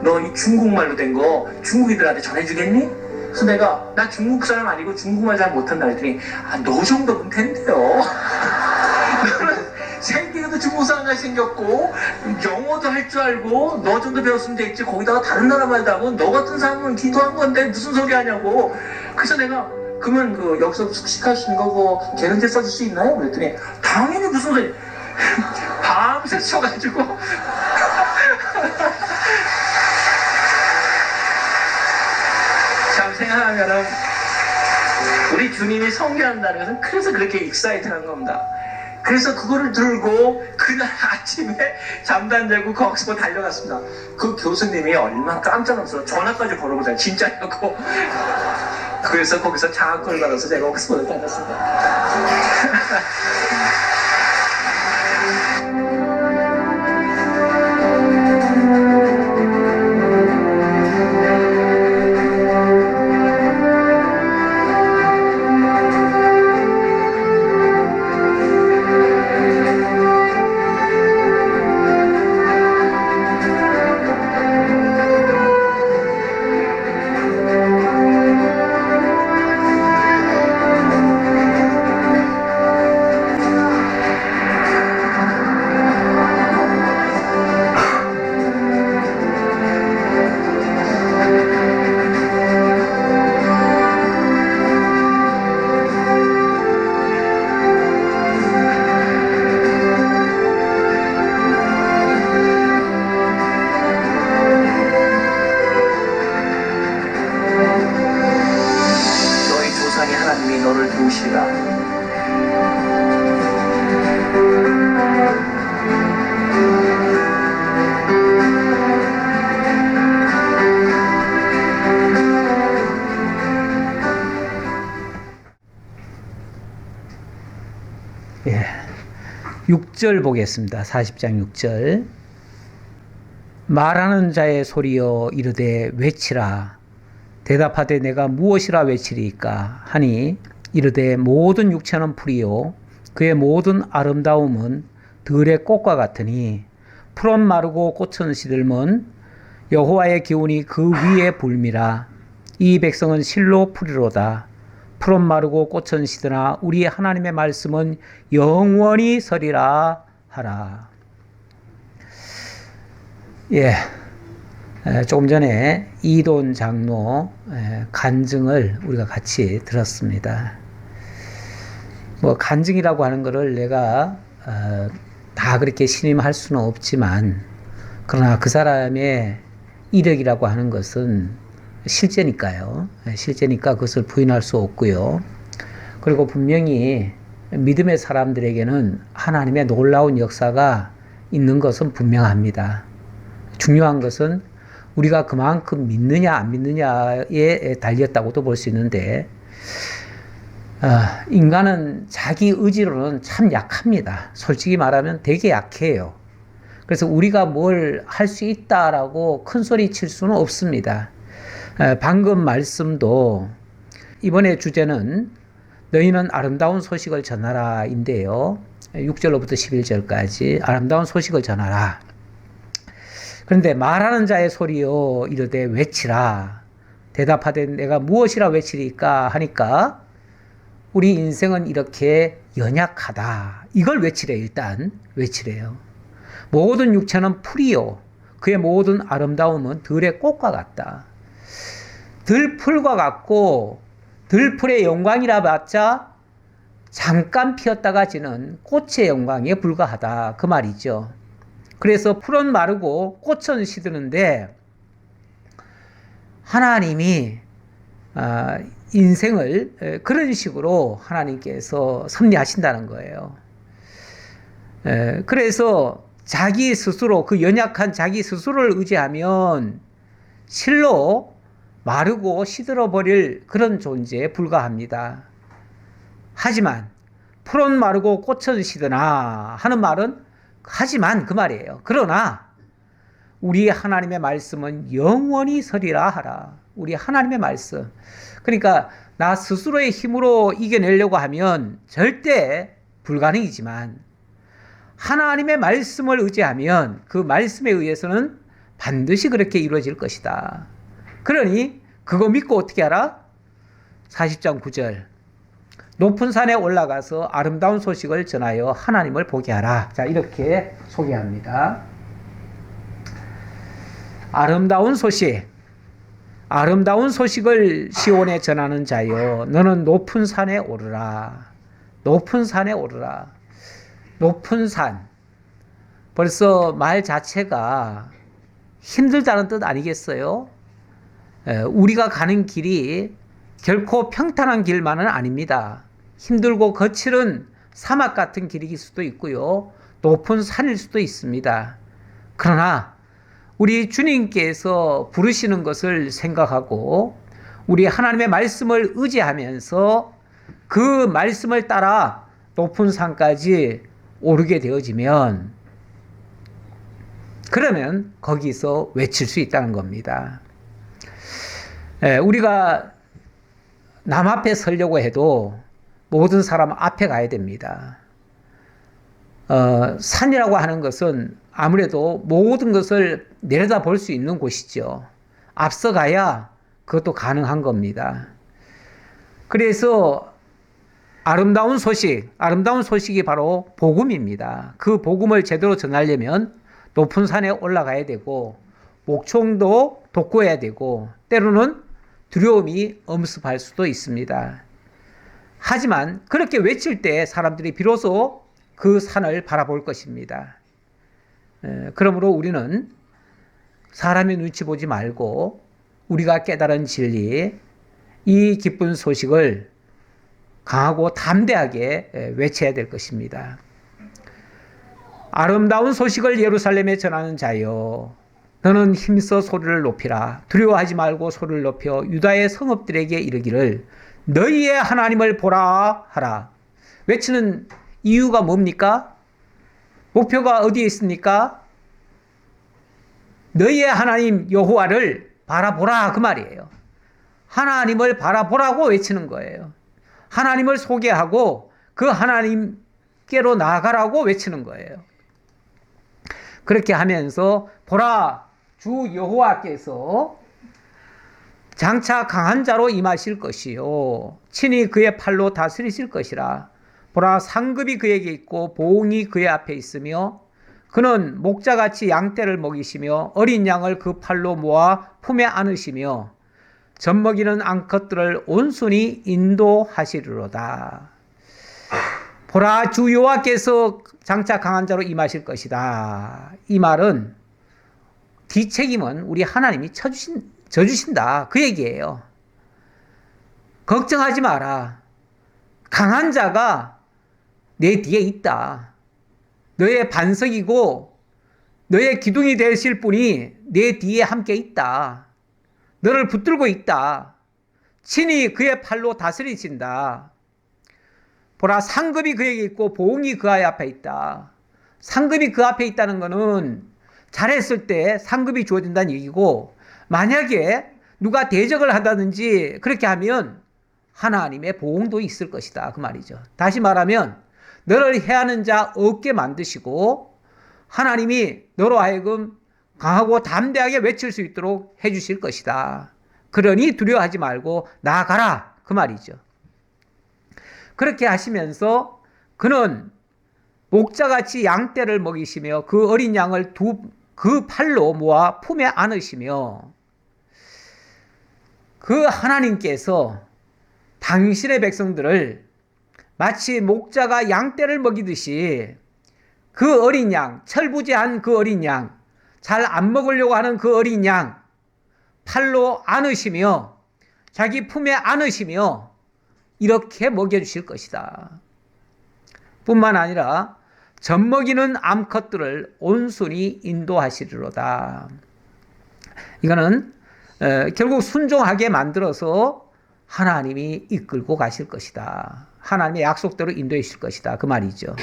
너 이 중국말로 된 거 중국인들한테 전해주겠니? 그래서 내가 나 중국 사람 아니고 중국말 잘 못한다 그랬더니 너 정도면 된대요. 너는 생기도 중국 사람같이 생겼고 영어도 할 줄 알고 너 정도 배웠으면 됐지 거기다가 다른 나라 말도 하고 너 같은 사람은 기도한 건데 무슨 소리 하냐고. 그래서 내가 그러면 그 여기서 숙식하시는 거고 개런티 써줄 수 있나요? 그랬더니 당연히 무슨 소리. 밤새 쳐가지고 참 생각하면은 우리 주님이 성교한다는 것은 그래서 그렇게 익사이트한 겁니다. 그래서 그거를 들고 그날 아침에 잠도 안 자고 그 옥스퍼드 달려갔습니다. 그 교수님이 얼마나 깜짝 놀라서 전화까지 걸어보자 진짜냐고. 그래서 거기서 장학금을 받아서 제가 옥스퍼드 다녔습니다. 너를 도우시리라. 예, 6절 보겠습니다. 40장 6절. 말하는 자의 소리여 이르되 외치라. 대답하되 내가 무엇이라 외치리까 하니 이르되 모든 육체는 풀이요 그의 모든 아름다움은 들의 꽃과 같으니 풀은 마르고 꽃은 시들면 여호와의 기운이 그 위에 불미라. 이 백성은 실로 풀이로다. 풀은 마르고 꽃은 시드나 우리 하나님의 말씀은 영원히 서리라 하라. 예, 조금 전에 이돈 장로 간증을 우리가 같이 들었습니다. 뭐 간증이라고 하는 것을 내가 다 그렇게 신임할 수는 없지만 그러나 그 사람의 이력이라고 하는 것은 실제니까요. 실제니까 그것을 부인할 수 없고요. 그리고 분명히 믿음의 사람들에게는 하나님의 놀라운 역사가 있는 것은 분명합니다. 중요한 것은 우리가 그만큼 믿느냐 안 믿느냐에 달렸다고도 볼 수 있는데 인간은 자기 의지로는 참 약합니다. 솔직히 말하면 되게 약해요. 그래서 우리가 뭘 할 수 있다라고 큰 소리 칠 수는 없습니다. 방금 말씀도 이번에 주제는 너희는 아름다운 소식을 전하라 인데요. 6절로부터 11절까지 아름다운 소식을 전하라. 그런데 말하는 자의 소리여 이르되 외치라. 대답하되 내가 무엇이라 외치리까 하니까 우리 인생은 이렇게 연약하다. 이걸 외치래. 일단 외치래요. 모든 육체는 풀이요 그의 모든 아름다움은 들의 꽃과 같다. 들풀과 같고 들풀의 영광이라 봤자 잠깐 피었다가 지는 꽃의 영광에 불과하다. 그 말이죠. 그래서 풀은 마르고 꽃은 시드는데 하나님이 인생을 그런 식으로 하나님께서 섭리하신다는 거예요. 그래서 자기 스스로 그 연약한 자기 스스로를 의지하면 실로 마르고 시들어버릴 그런 존재에 불과합니다. 하지만 풀은 마르고 꽃은 시드나 하는 말은 하지만 그 말이에요. 그러나 우리 하나님의 말씀은 영원히 서리라 하라. 우리 하나님의 말씀. 그러니까 나 스스로의 힘으로 이겨내려고 하면 절대 불가능이지만 하나님의 말씀을 의지하면 그 말씀에 의해서는 반드시 그렇게 이루어질 것이다. 그러니 그거 믿고 어떻게 하라? 40장 9절 높은 산에 올라가서 아름다운 소식을 전하여 하나님을 보게 하라. 자, 이렇게 소개합니다. 아름다운 소식. 아름다운 소식을 시온에 전하는 자여 너는 높은 산에 오르라. 높은 산에 오르라. 높은 산. 벌써 말 자체가 힘들다는 뜻 아니겠어요? 우리가 가는 길이 결코 평탄한 길만은 아닙니다. 힘들고 거칠은 사막 같은 길일 수도 있고요. 높은 산일 수도 있습니다. 그러나 우리 주님께서 부르시는 것을 생각하고 우리 하나님의 말씀을 의지하면서 그 말씀을 따라 높은 산까지 오르게 되어지면 그러면 거기서 외칠 수 있다는 겁니다. 우리가 남 앞에 서려고 해도 모든 사람 앞에 가야 됩니다. 산이라고 하는 것은 아무래도 모든 것을 내려다 볼 수 있는 곳이죠. 앞서가야 그것도 가능한 겁니다. 그래서 아름다운 소식이 바로 복음입니다. 그 복음을 제대로 전하려면 높은 산에 올라가야 되고 목청도 돋구어야 되고 때로는 두려움이 엄습할 수도 있습니다. 하지만 그렇게 외칠 때 사람들이 비로소 그 산을 바라볼 것입니다. 그러므로 우리는 사람의 눈치 보지 말고 우리가 깨달은 진리, 이 기쁜 소식을 강하고 담대하게 외쳐야 될 것입니다. 아름다운 소식을 예루살렘에 전하는 자여 너는 힘써 소리를 높이라. 두려워하지 말고 소리를 높여 유다의 성읍들에게 이르기를 너희의 하나님을 보라 하라. 외치는 이유가 뭡니까? 목표가 어디에 있습니까? 너희의 하나님 여호와를 바라보라 그 말이에요. 하나님을 바라보라고 외치는 거예요. 하나님을 소개하고 그 하나님께로 나아가라고 외치는 거예요. 그렇게 하면서 보라 주 여호와께서 장차 강한 자로 임하실 것이요 친히 그의 팔로 다스리실 것이라. 보라 상급이 그에게 있고 보응이 그의 앞에 있으며 그는 목자같이 양떼를 먹이시며 어린 양을 그 팔로 모아 품에 안으시며 젖먹이는 암컷들을 온순히 인도하시리로다. 보라 주 여호와께서 장차 강한 자로 임하실 것이다. 이 말은 뒷책임은 우리 하나님이 져주신다 그 얘기예요. 걱정하지 마라. 강한 자가 내 뒤에 있다. 너의 반석이고 너의 기둥이 되실 분이 내 뒤에 함께 있다. 너를 붙들고 있다. 친히 그의 팔로 다스리신다. 보라 상급이 그에게 있고 보응이 그 앞에 있다. 상급이 그 앞에 있다는 것은 잘했을 때 상급이 주어진다는 얘기고 만약에 누가 대적을 한다든지 그렇게 하면 하나님의 보응도 있을 것이다 그 말이죠. 다시 말하면 너를 해하는 자 없게 만드시고 하나님이 너로 하여금 강하고 담대하게 외칠 수 있도록 해주실 것이다. 그러니 두려워하지 말고 나아가라 그 말이죠. 그렇게 하시면서 그는 목자같이 양떼를 먹이시며 그 어린 양을 그 팔로 모아 품에 안으시며 그 하나님께서 당신의 백성들을 마치 목자가 양떼를 먹이듯이 그 어린 양, 철부지한 그 어린 양, 잘 안 먹으려고 하는 그 어린 양 팔로 안으시며 자기 품에 안으시며 이렇게 먹여주실 것이다. 뿐만 아니라 젖먹이는 암컷들을 온순히 인도하시리로다. 이거는 결국 순종하게 만들어서 하나님이 이끌고 가실 것이다. 하나님의 약속대로 인도해 주실 것이다. 그 말이죠.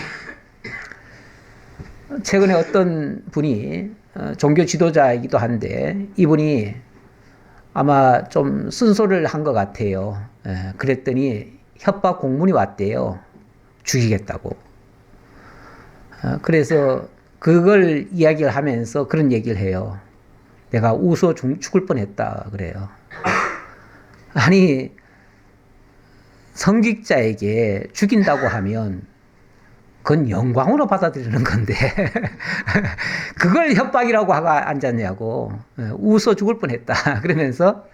최근에 어떤 분이 종교 지도자이기도 한데 이분이 아마 좀 쓴소리를 한 것 같아요. 그랬더니 협박 공문이 왔대요. 죽이겠다고. 그래서 그걸 이야기를 하면서 그런 얘기를 해요. 내가 웃어 죽을 뻔했다 그래요. 아니, 성직자에게 죽인다고 하면 그건 영광으로 받아들이는 건데 그걸 협박이라고 하고 앉았냐고. 웃어 죽을 뻔했다 그러면서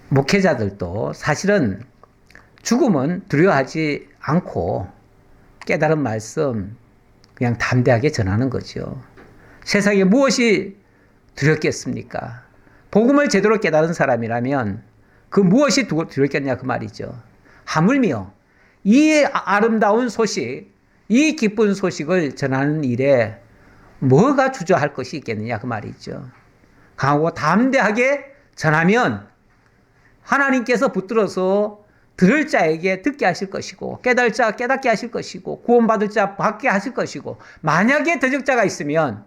목회자들도 사실은 죽음은 두려워하지 않고 깨달은 말씀 그냥 담대하게 전하는 거죠. 세상에 무엇이 두렵겠습니까? 복음을 제대로 깨달은 사람이라면 그 무엇이 두렵겠냐 그 말이죠. 하물며 이 아름다운 소식, 이 기쁜 소식을 전하는 일에 뭐가 주저할 것이 있겠느냐 그 말이죠. 강하고 담대하게 전하면 하나님께서 붙들어서 들을 자에게 듣게 하실 것이고 깨달을 자 깨닫게 하실 것이고 구원받을 자 받게 하실 것이고 만약에 대적자가 있으면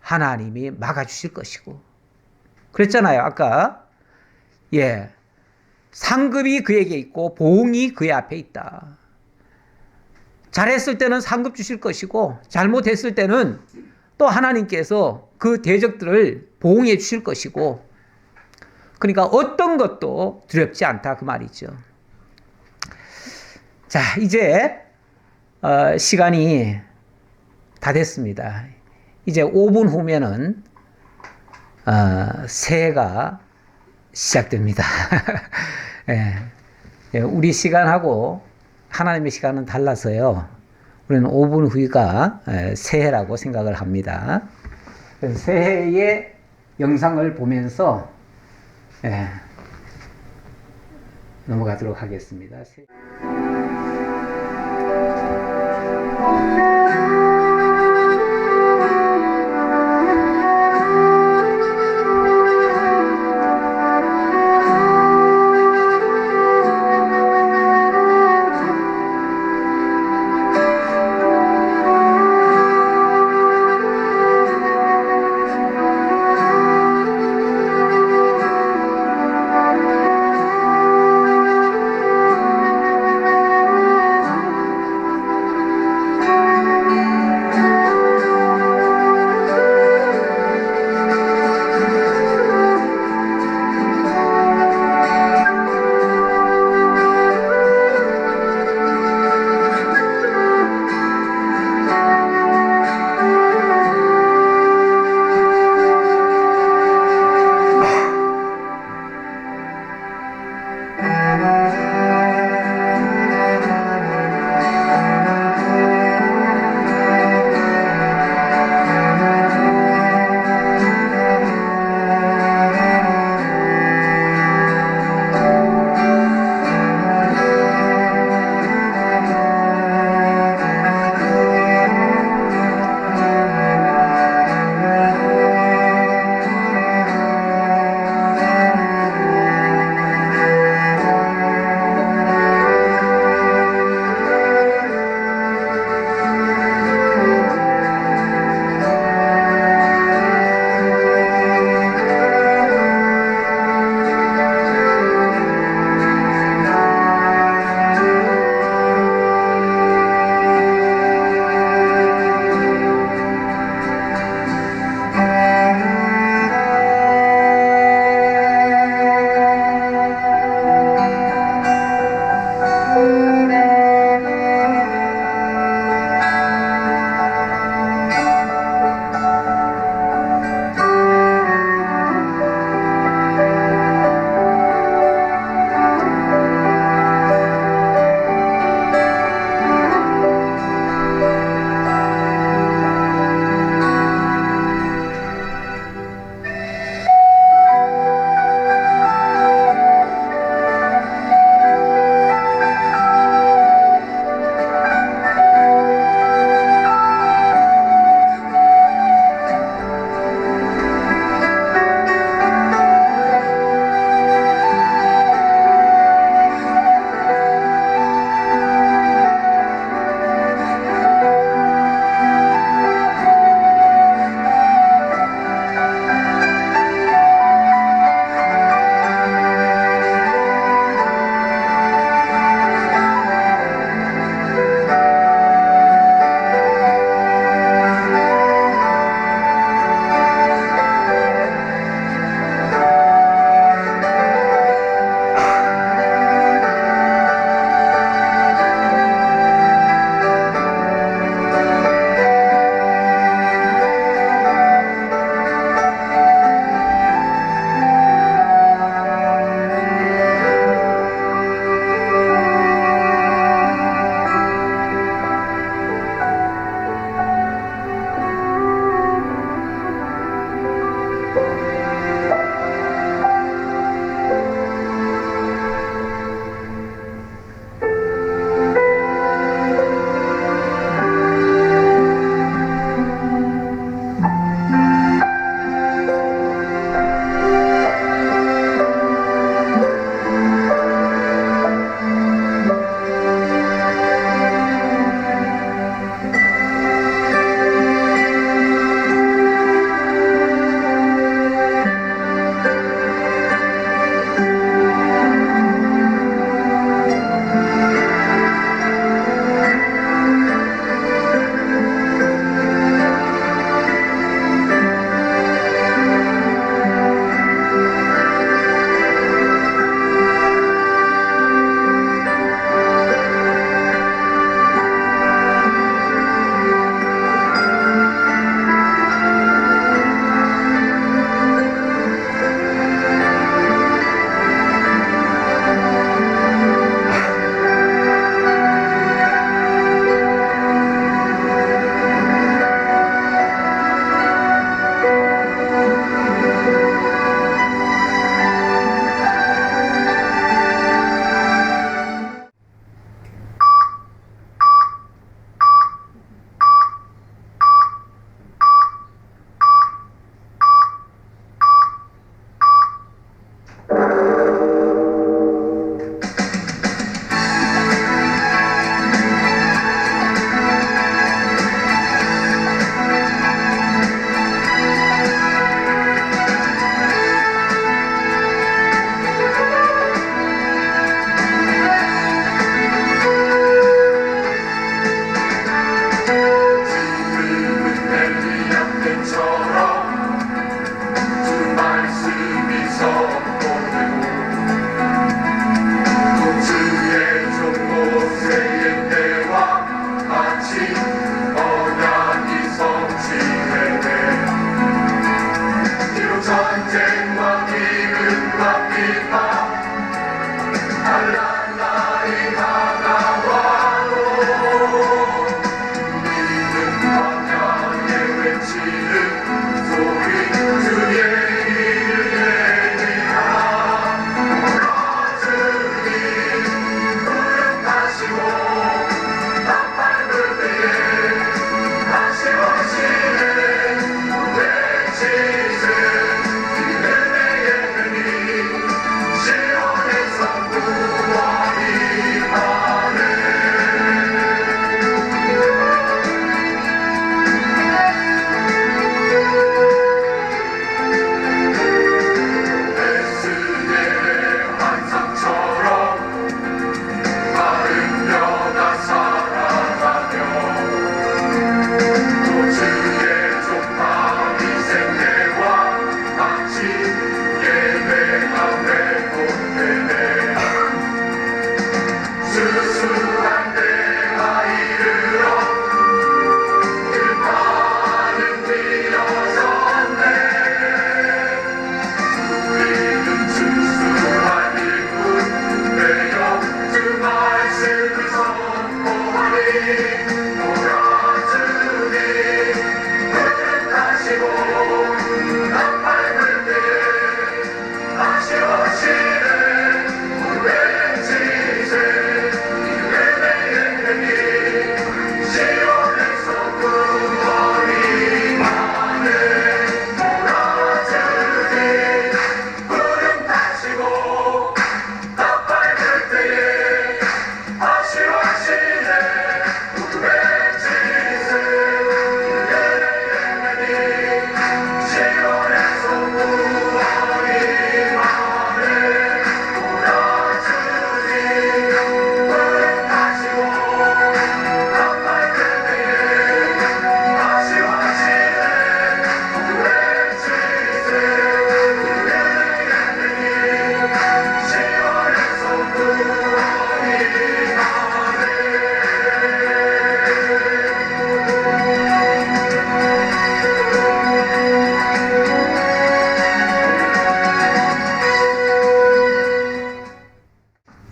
하나님이 막아주실 것이고 그랬잖아요. 아까 상급이 그에게 있고 보응이 그의 앞에 있다. 잘했을 때는 상급 주실 것이고 잘못했을 때는 또 하나님께서 그 대적들을 보응해 주실 것이고 그러니까 어떤 것도 두렵지 않다 그 말이죠. 자, 이제 시간이 다 됐습니다. 이제 5분 후면은 새해가 시작됩니다. 우리 시간하고 하나님의 시간은 달라서요. 우리는 5분 후가 새해라고 생각을 합니다. 그래서 새해의 영상을 보면서 넘어가도록 하겠습니다.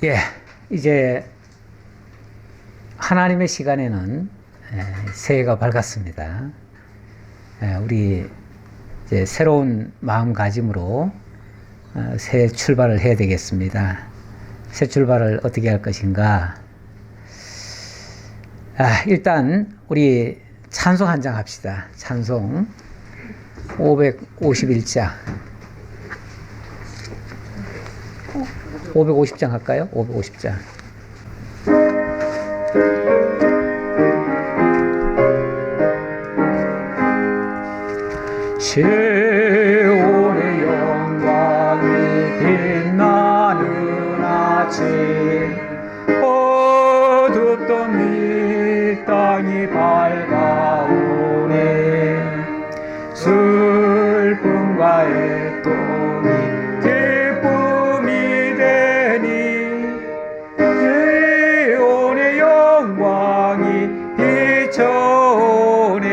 예, 이제 하나님의 시간에는 새해가 밝았습니다. 우리 이제 새로운 마음가짐으로 새 출발을 해야 되겠습니다. 새 출발을 어떻게 할 것인가? 일단 우리 찬송 한 장 합시다. 찬송 551장. 550장 할까요? 550장. 시온의 영광이 빛나는 아침, 어둡던 이 땅이 밝아오네. 슬픔과 애통이 기쁨이 되니 시온의 영광이 비춰오네.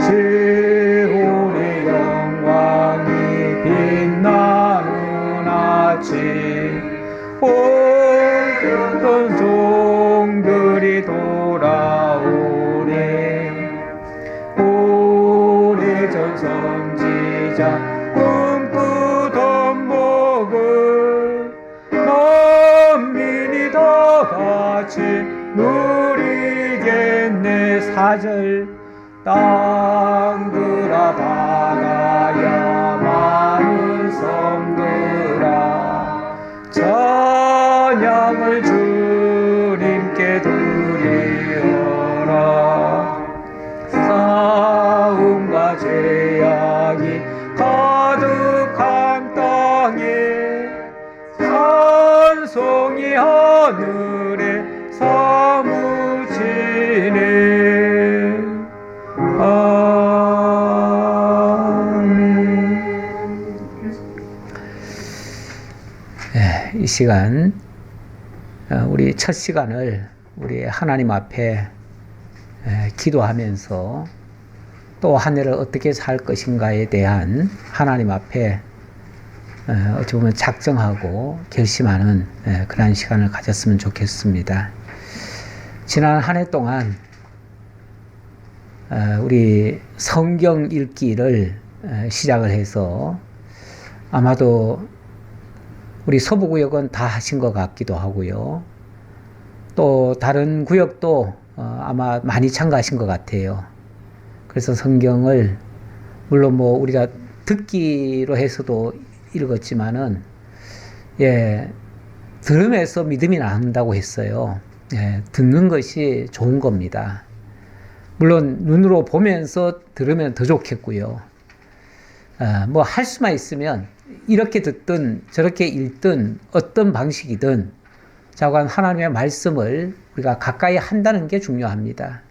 시온의 영광이 빛나는 아침, 어떤 종들이 돌아오네. 오래전 선지자 꿈꾸던 복을 만민이 다 같이 누리겠네. 4절 땅들아 바다야 많은 섬들아 찬양을 주님께 드리어라. 싸움과 죄악이 가득한 땅에 찬송이 하늘에 사무치네. 이 시간 우리 첫 시간을 우리 하나님 앞에 기도하면서 또 한 해를 어떻게 살 것인가에 대한 하나님 앞에 어찌 보면 작정하고 결심하는 그런 시간을 가졌으면 좋겠습니다. 지난 한 해 동안 우리 성경 읽기를 시작을 해서 아마도 우리 서부구역은 다 하신 것 같기도 하고요. 또 다른 구역도 아마 많이 참가하신 것 같아요. 그래서 성경을 물론 뭐 우리가 듣기로 해서도 읽었지만은 들으면서 믿음이 난다고 했어요. 듣는 것이 좋은 겁니다. 물론 눈으로 보면서 들으면 더 좋겠고요. 뭐 할 수만 있으면 이렇게 듣든 저렇게 읽든 어떤 방식이든 자관 하나님의 말씀을 우리가 가까이 한다는 게 중요합니다.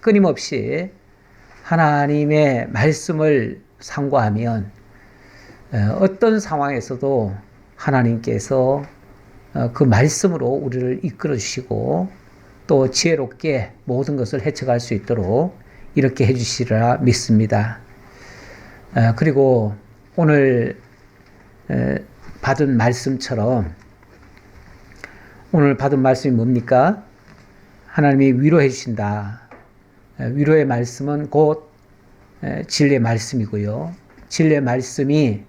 끊임없이 하나님의 말씀을 상고하면 어떤 상황에서도 하나님께서 그 말씀으로 우리를 이끌어 주시고 또 지혜롭게 모든 것을 헤쳐갈 수 있도록 이렇게 해주시리라 믿습니다. 그리고 오늘 받은 말씀처럼 오늘 받은 말씀이 뭡니까? 하나님이 위로해 주신다. 위로의 말씀은 곧 진리의 말씀이고요. 진리의 말씀이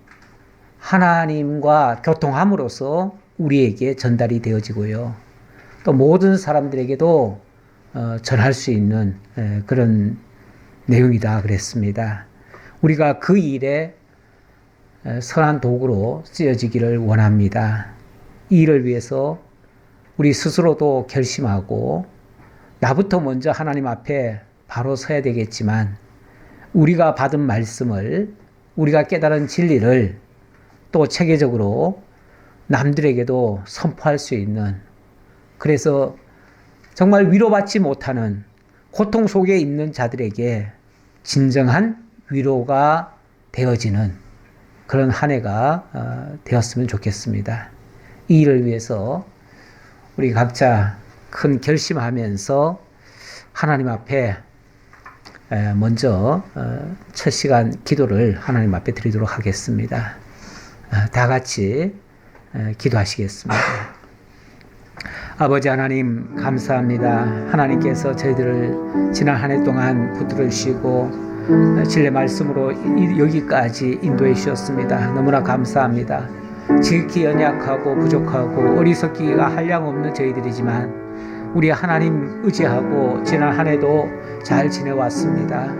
하나님과 교통함으로써 우리에게 전달이 되어지고요. 또 모든 사람들에게도 전할 수 있는 그런 내용이다 그랬습니다. 우리가 그 일에 선한 도구로 쓰여지기를 원합니다. 이 일을 위해서 우리 스스로도 결심하고 나부터 먼저 하나님 앞에 바로 서야 되겠지만 우리가 받은 말씀을 우리가 깨달은 진리를 또 체계적으로 남들에게도 선포할 수 있는, 그래서 정말 위로받지 못하는 고통 속에 있는 자들에게 진정한 위로가 되어지는 그런 한 해가 되었으면 좋겠습니다. 이 일을 위해서 우리 각자 큰 결심하면서 하나님 앞에 먼저 첫 시간 기도를 하나님 앞에 드리도록 하겠습니다. 다 같이 기도하시겠습니다. 아버지 하나님 감사합니다. 하나님께서 저희들을 지난 한 해 동안 붙들어 주시고 진리 말씀으로 여기까지 인도해 주셨습니다. 너무나 감사합니다. 지극히 연약하고 부족하고 어리석기가 한량없는 저희들이지만 우리 하나님 의지하고 지난 한 해도 잘 지내왔습니다.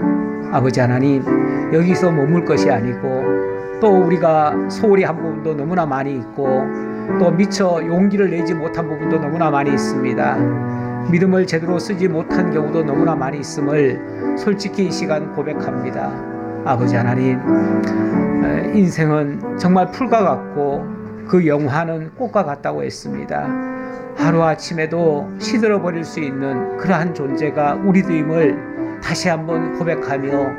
아버지 하나님, 여기서 머물 것이 아니고 또 우리가 소홀히 한 부분도 너무나 많이 있고 또 미처 용기를 내지 못한 부분도 너무나 많이 있습니다. 믿음을 제대로 쓰지 못한 경우도 너무나 많이 있음을 솔직히 이 시간 고백합니다. 아버지 하나님, 인생은 정말 풀과 같고 그 영화는 꽃과 같다고 했습니다. 하루아침에도 시들어버릴 수 있는 그러한 존재가 우리들임을 다시 한번 고백하며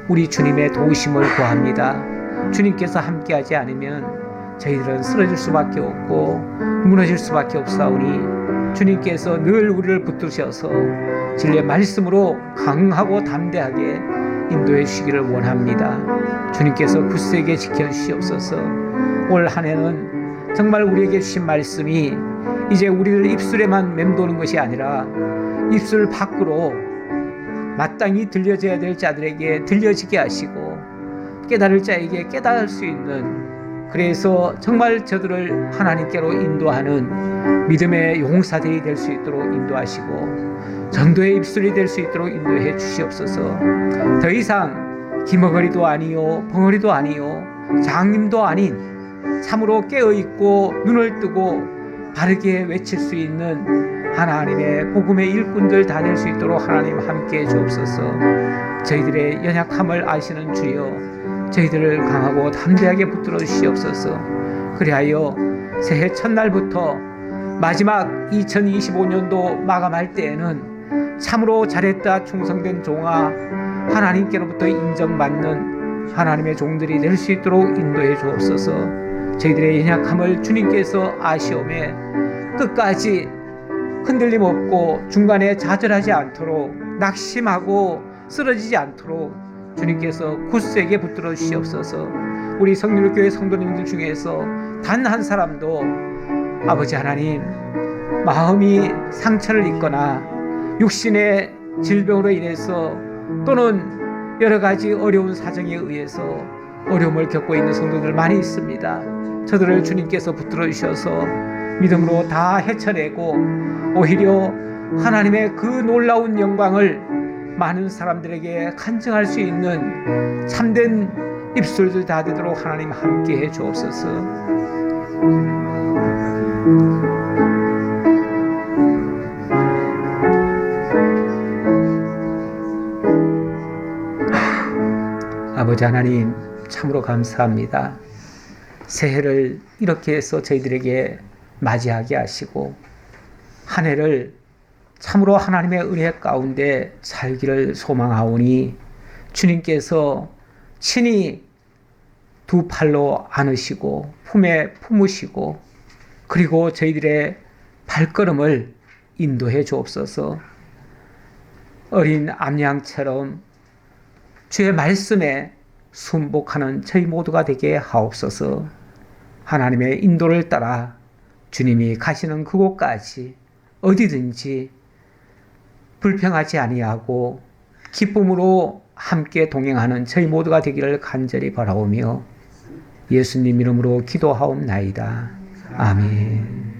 우리 주님의 도우심을 구합니다. 주님께서 함께하지 않으면 저희들은 쓰러질 수밖에 없고 무너질 수밖에 없사오니 주님께서 늘 우리를 붙드셔서 진리의 말씀으로 강하고 담대하게 인도해 주시기를 원합니다. 주님께서 굳세게 지켜주시옵소서. 올 한 해는 정말 우리에게 주신 말씀이 이제 우리들 입술에만 맴도는 것이 아니라 입술 밖으로 마땅히 들려져야 될 자들에게 들려지게 하시고 깨달을 자에게 깨달을 수 있는, 그래서 정말 저들을 하나님께로 인도하는 믿음의 용사들이 될 수 있도록 인도하시고 전도의 입술이 될 수 있도록 인도해 주시옵소서. 더 이상 기머거리도 아니요 벙어리도 아니요 장님도 아닌 참으로 깨어있고 눈을 뜨고 바르게 외칠 수 있는 하나님의 복음의 일꾼들 다 될 수 있도록 하나님 함께해 주옵소서. 저희들의 연약함을 아시는 주여, 저희들을 강하고 담대하게 붙들어 주시옵소서. 그리하여 새해 첫날부터 마지막 2025년도 마감할 때에는 참으로 잘했다 충성된 종아, 하나님께로부터 인정받는 하나님의 종들이 될 수 있도록 인도해 주옵소서. 저희들의 연약함을 주님께서 아시오매 끝까지 흔들림 없고 중간에 좌절하지 않도록, 낙심하고 쓰러지지 않도록 주님께서 굳세게 붙들어 주시옵소서. 우리 성령교회 성도님들 중에서 단 한 사람도 아버지 하나님 마음이 상처를 입거나 육신의 질병으로 인해서 또는 여러 가지 어려운 사정에 의해서 어려움을 겪고 있는 성도들 많이 있습니다. 저들을 주님께서 붙들어 주셔서 믿음으로 다 헤쳐내고 오히려 하나님의 그 놀라운 영광을 많은 사람들에게 간증할 수 있는 참된 입술들 다 되도록 하나님 함께 해 주옵소서. 아버지 하나님 참으로 감사합니다. 새해를 이렇게 해서 저희들에게 맞이하게 하시고 한 해를 참으로 하나님의 은혜 가운데 살기를 소망하오니 주님께서 친히 두 팔로 안으시고 품에 품으시고 그리고 저희들의 발걸음을 인도해 주옵소서. 어린 암양처럼 주의 말씀에 순복하는 저희 모두가 되게 하옵소서. 하나님의 인도를 따라 주님이 가시는 그곳까지 어디든지 불평하지 아니하고 기쁨으로 함께 동행하는 저희 모두가 되기를 간절히 바라오며 예수님 이름으로 기도하옵나이다. 아멘.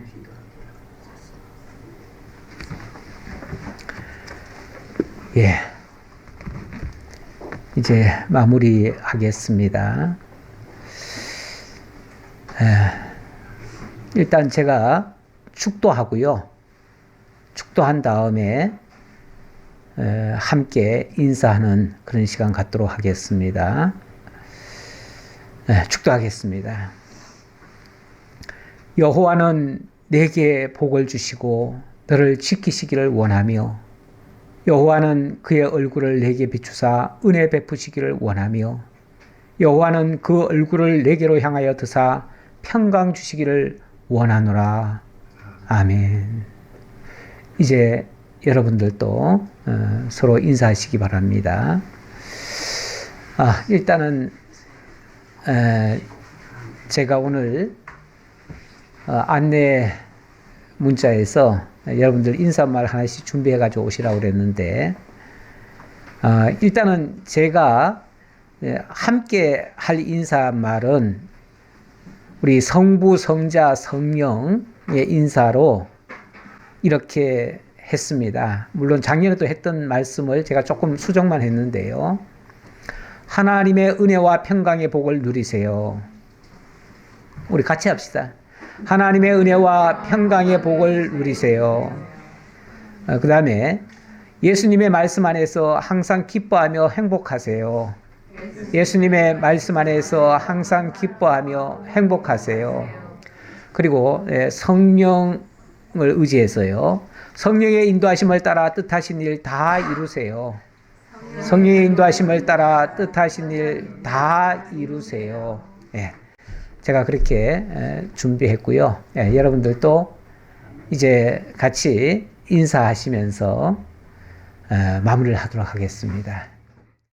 예, 이제 마무리하겠습니다. 일단 제가 축도하고요. 축도한 다음에 함께 인사하는 그런 시간 갖도록 하겠습니다. 축도하겠습니다. 여호와는 내게 복을 주시고 너를 지키시기를 원하며 여호와는 그의 얼굴을 내게 비추사 은혜 베푸시기를 원하며 여호와는 그 얼굴을 내게로 향하여 드사 평강 주시기를 원하노라. 아멘. 이제 여러분들도 서로 인사하시기 바랍니다. 일단은 제가 오늘 안내 문자에서 여러분들 인사말 하나씩 준비해 가지고 오시라고 그랬는데, 일단은 제가 함께 할 인사말은 우리 성부, 성자, 성령의 인사로 이렇게 했습니다. 물론 작년에도 했던 말씀을 제가 조금 수정만 했는데요. 하나님의 은혜와 평강의 복을 누리세요. 우리 같이 합시다. 하나님의 은혜와 평강의 복을 누리세요. 그 다음에 예수님의 말씀 안에서 항상 기뻐하며 행복하세요. 예수님의 말씀 안에서 항상 기뻐하며 행복하세요. 그리고 성령을 의지해서요. 성령의 인도하심을 따라 뜻하신 일 다 이루세요. 성령의 인도하심을 따라 뜻하신 일 다 이루세요. 제가 그렇게 준비했고요. 여러분들도 이제 같이 인사하시면서 마무리를 하도록 하겠습니다.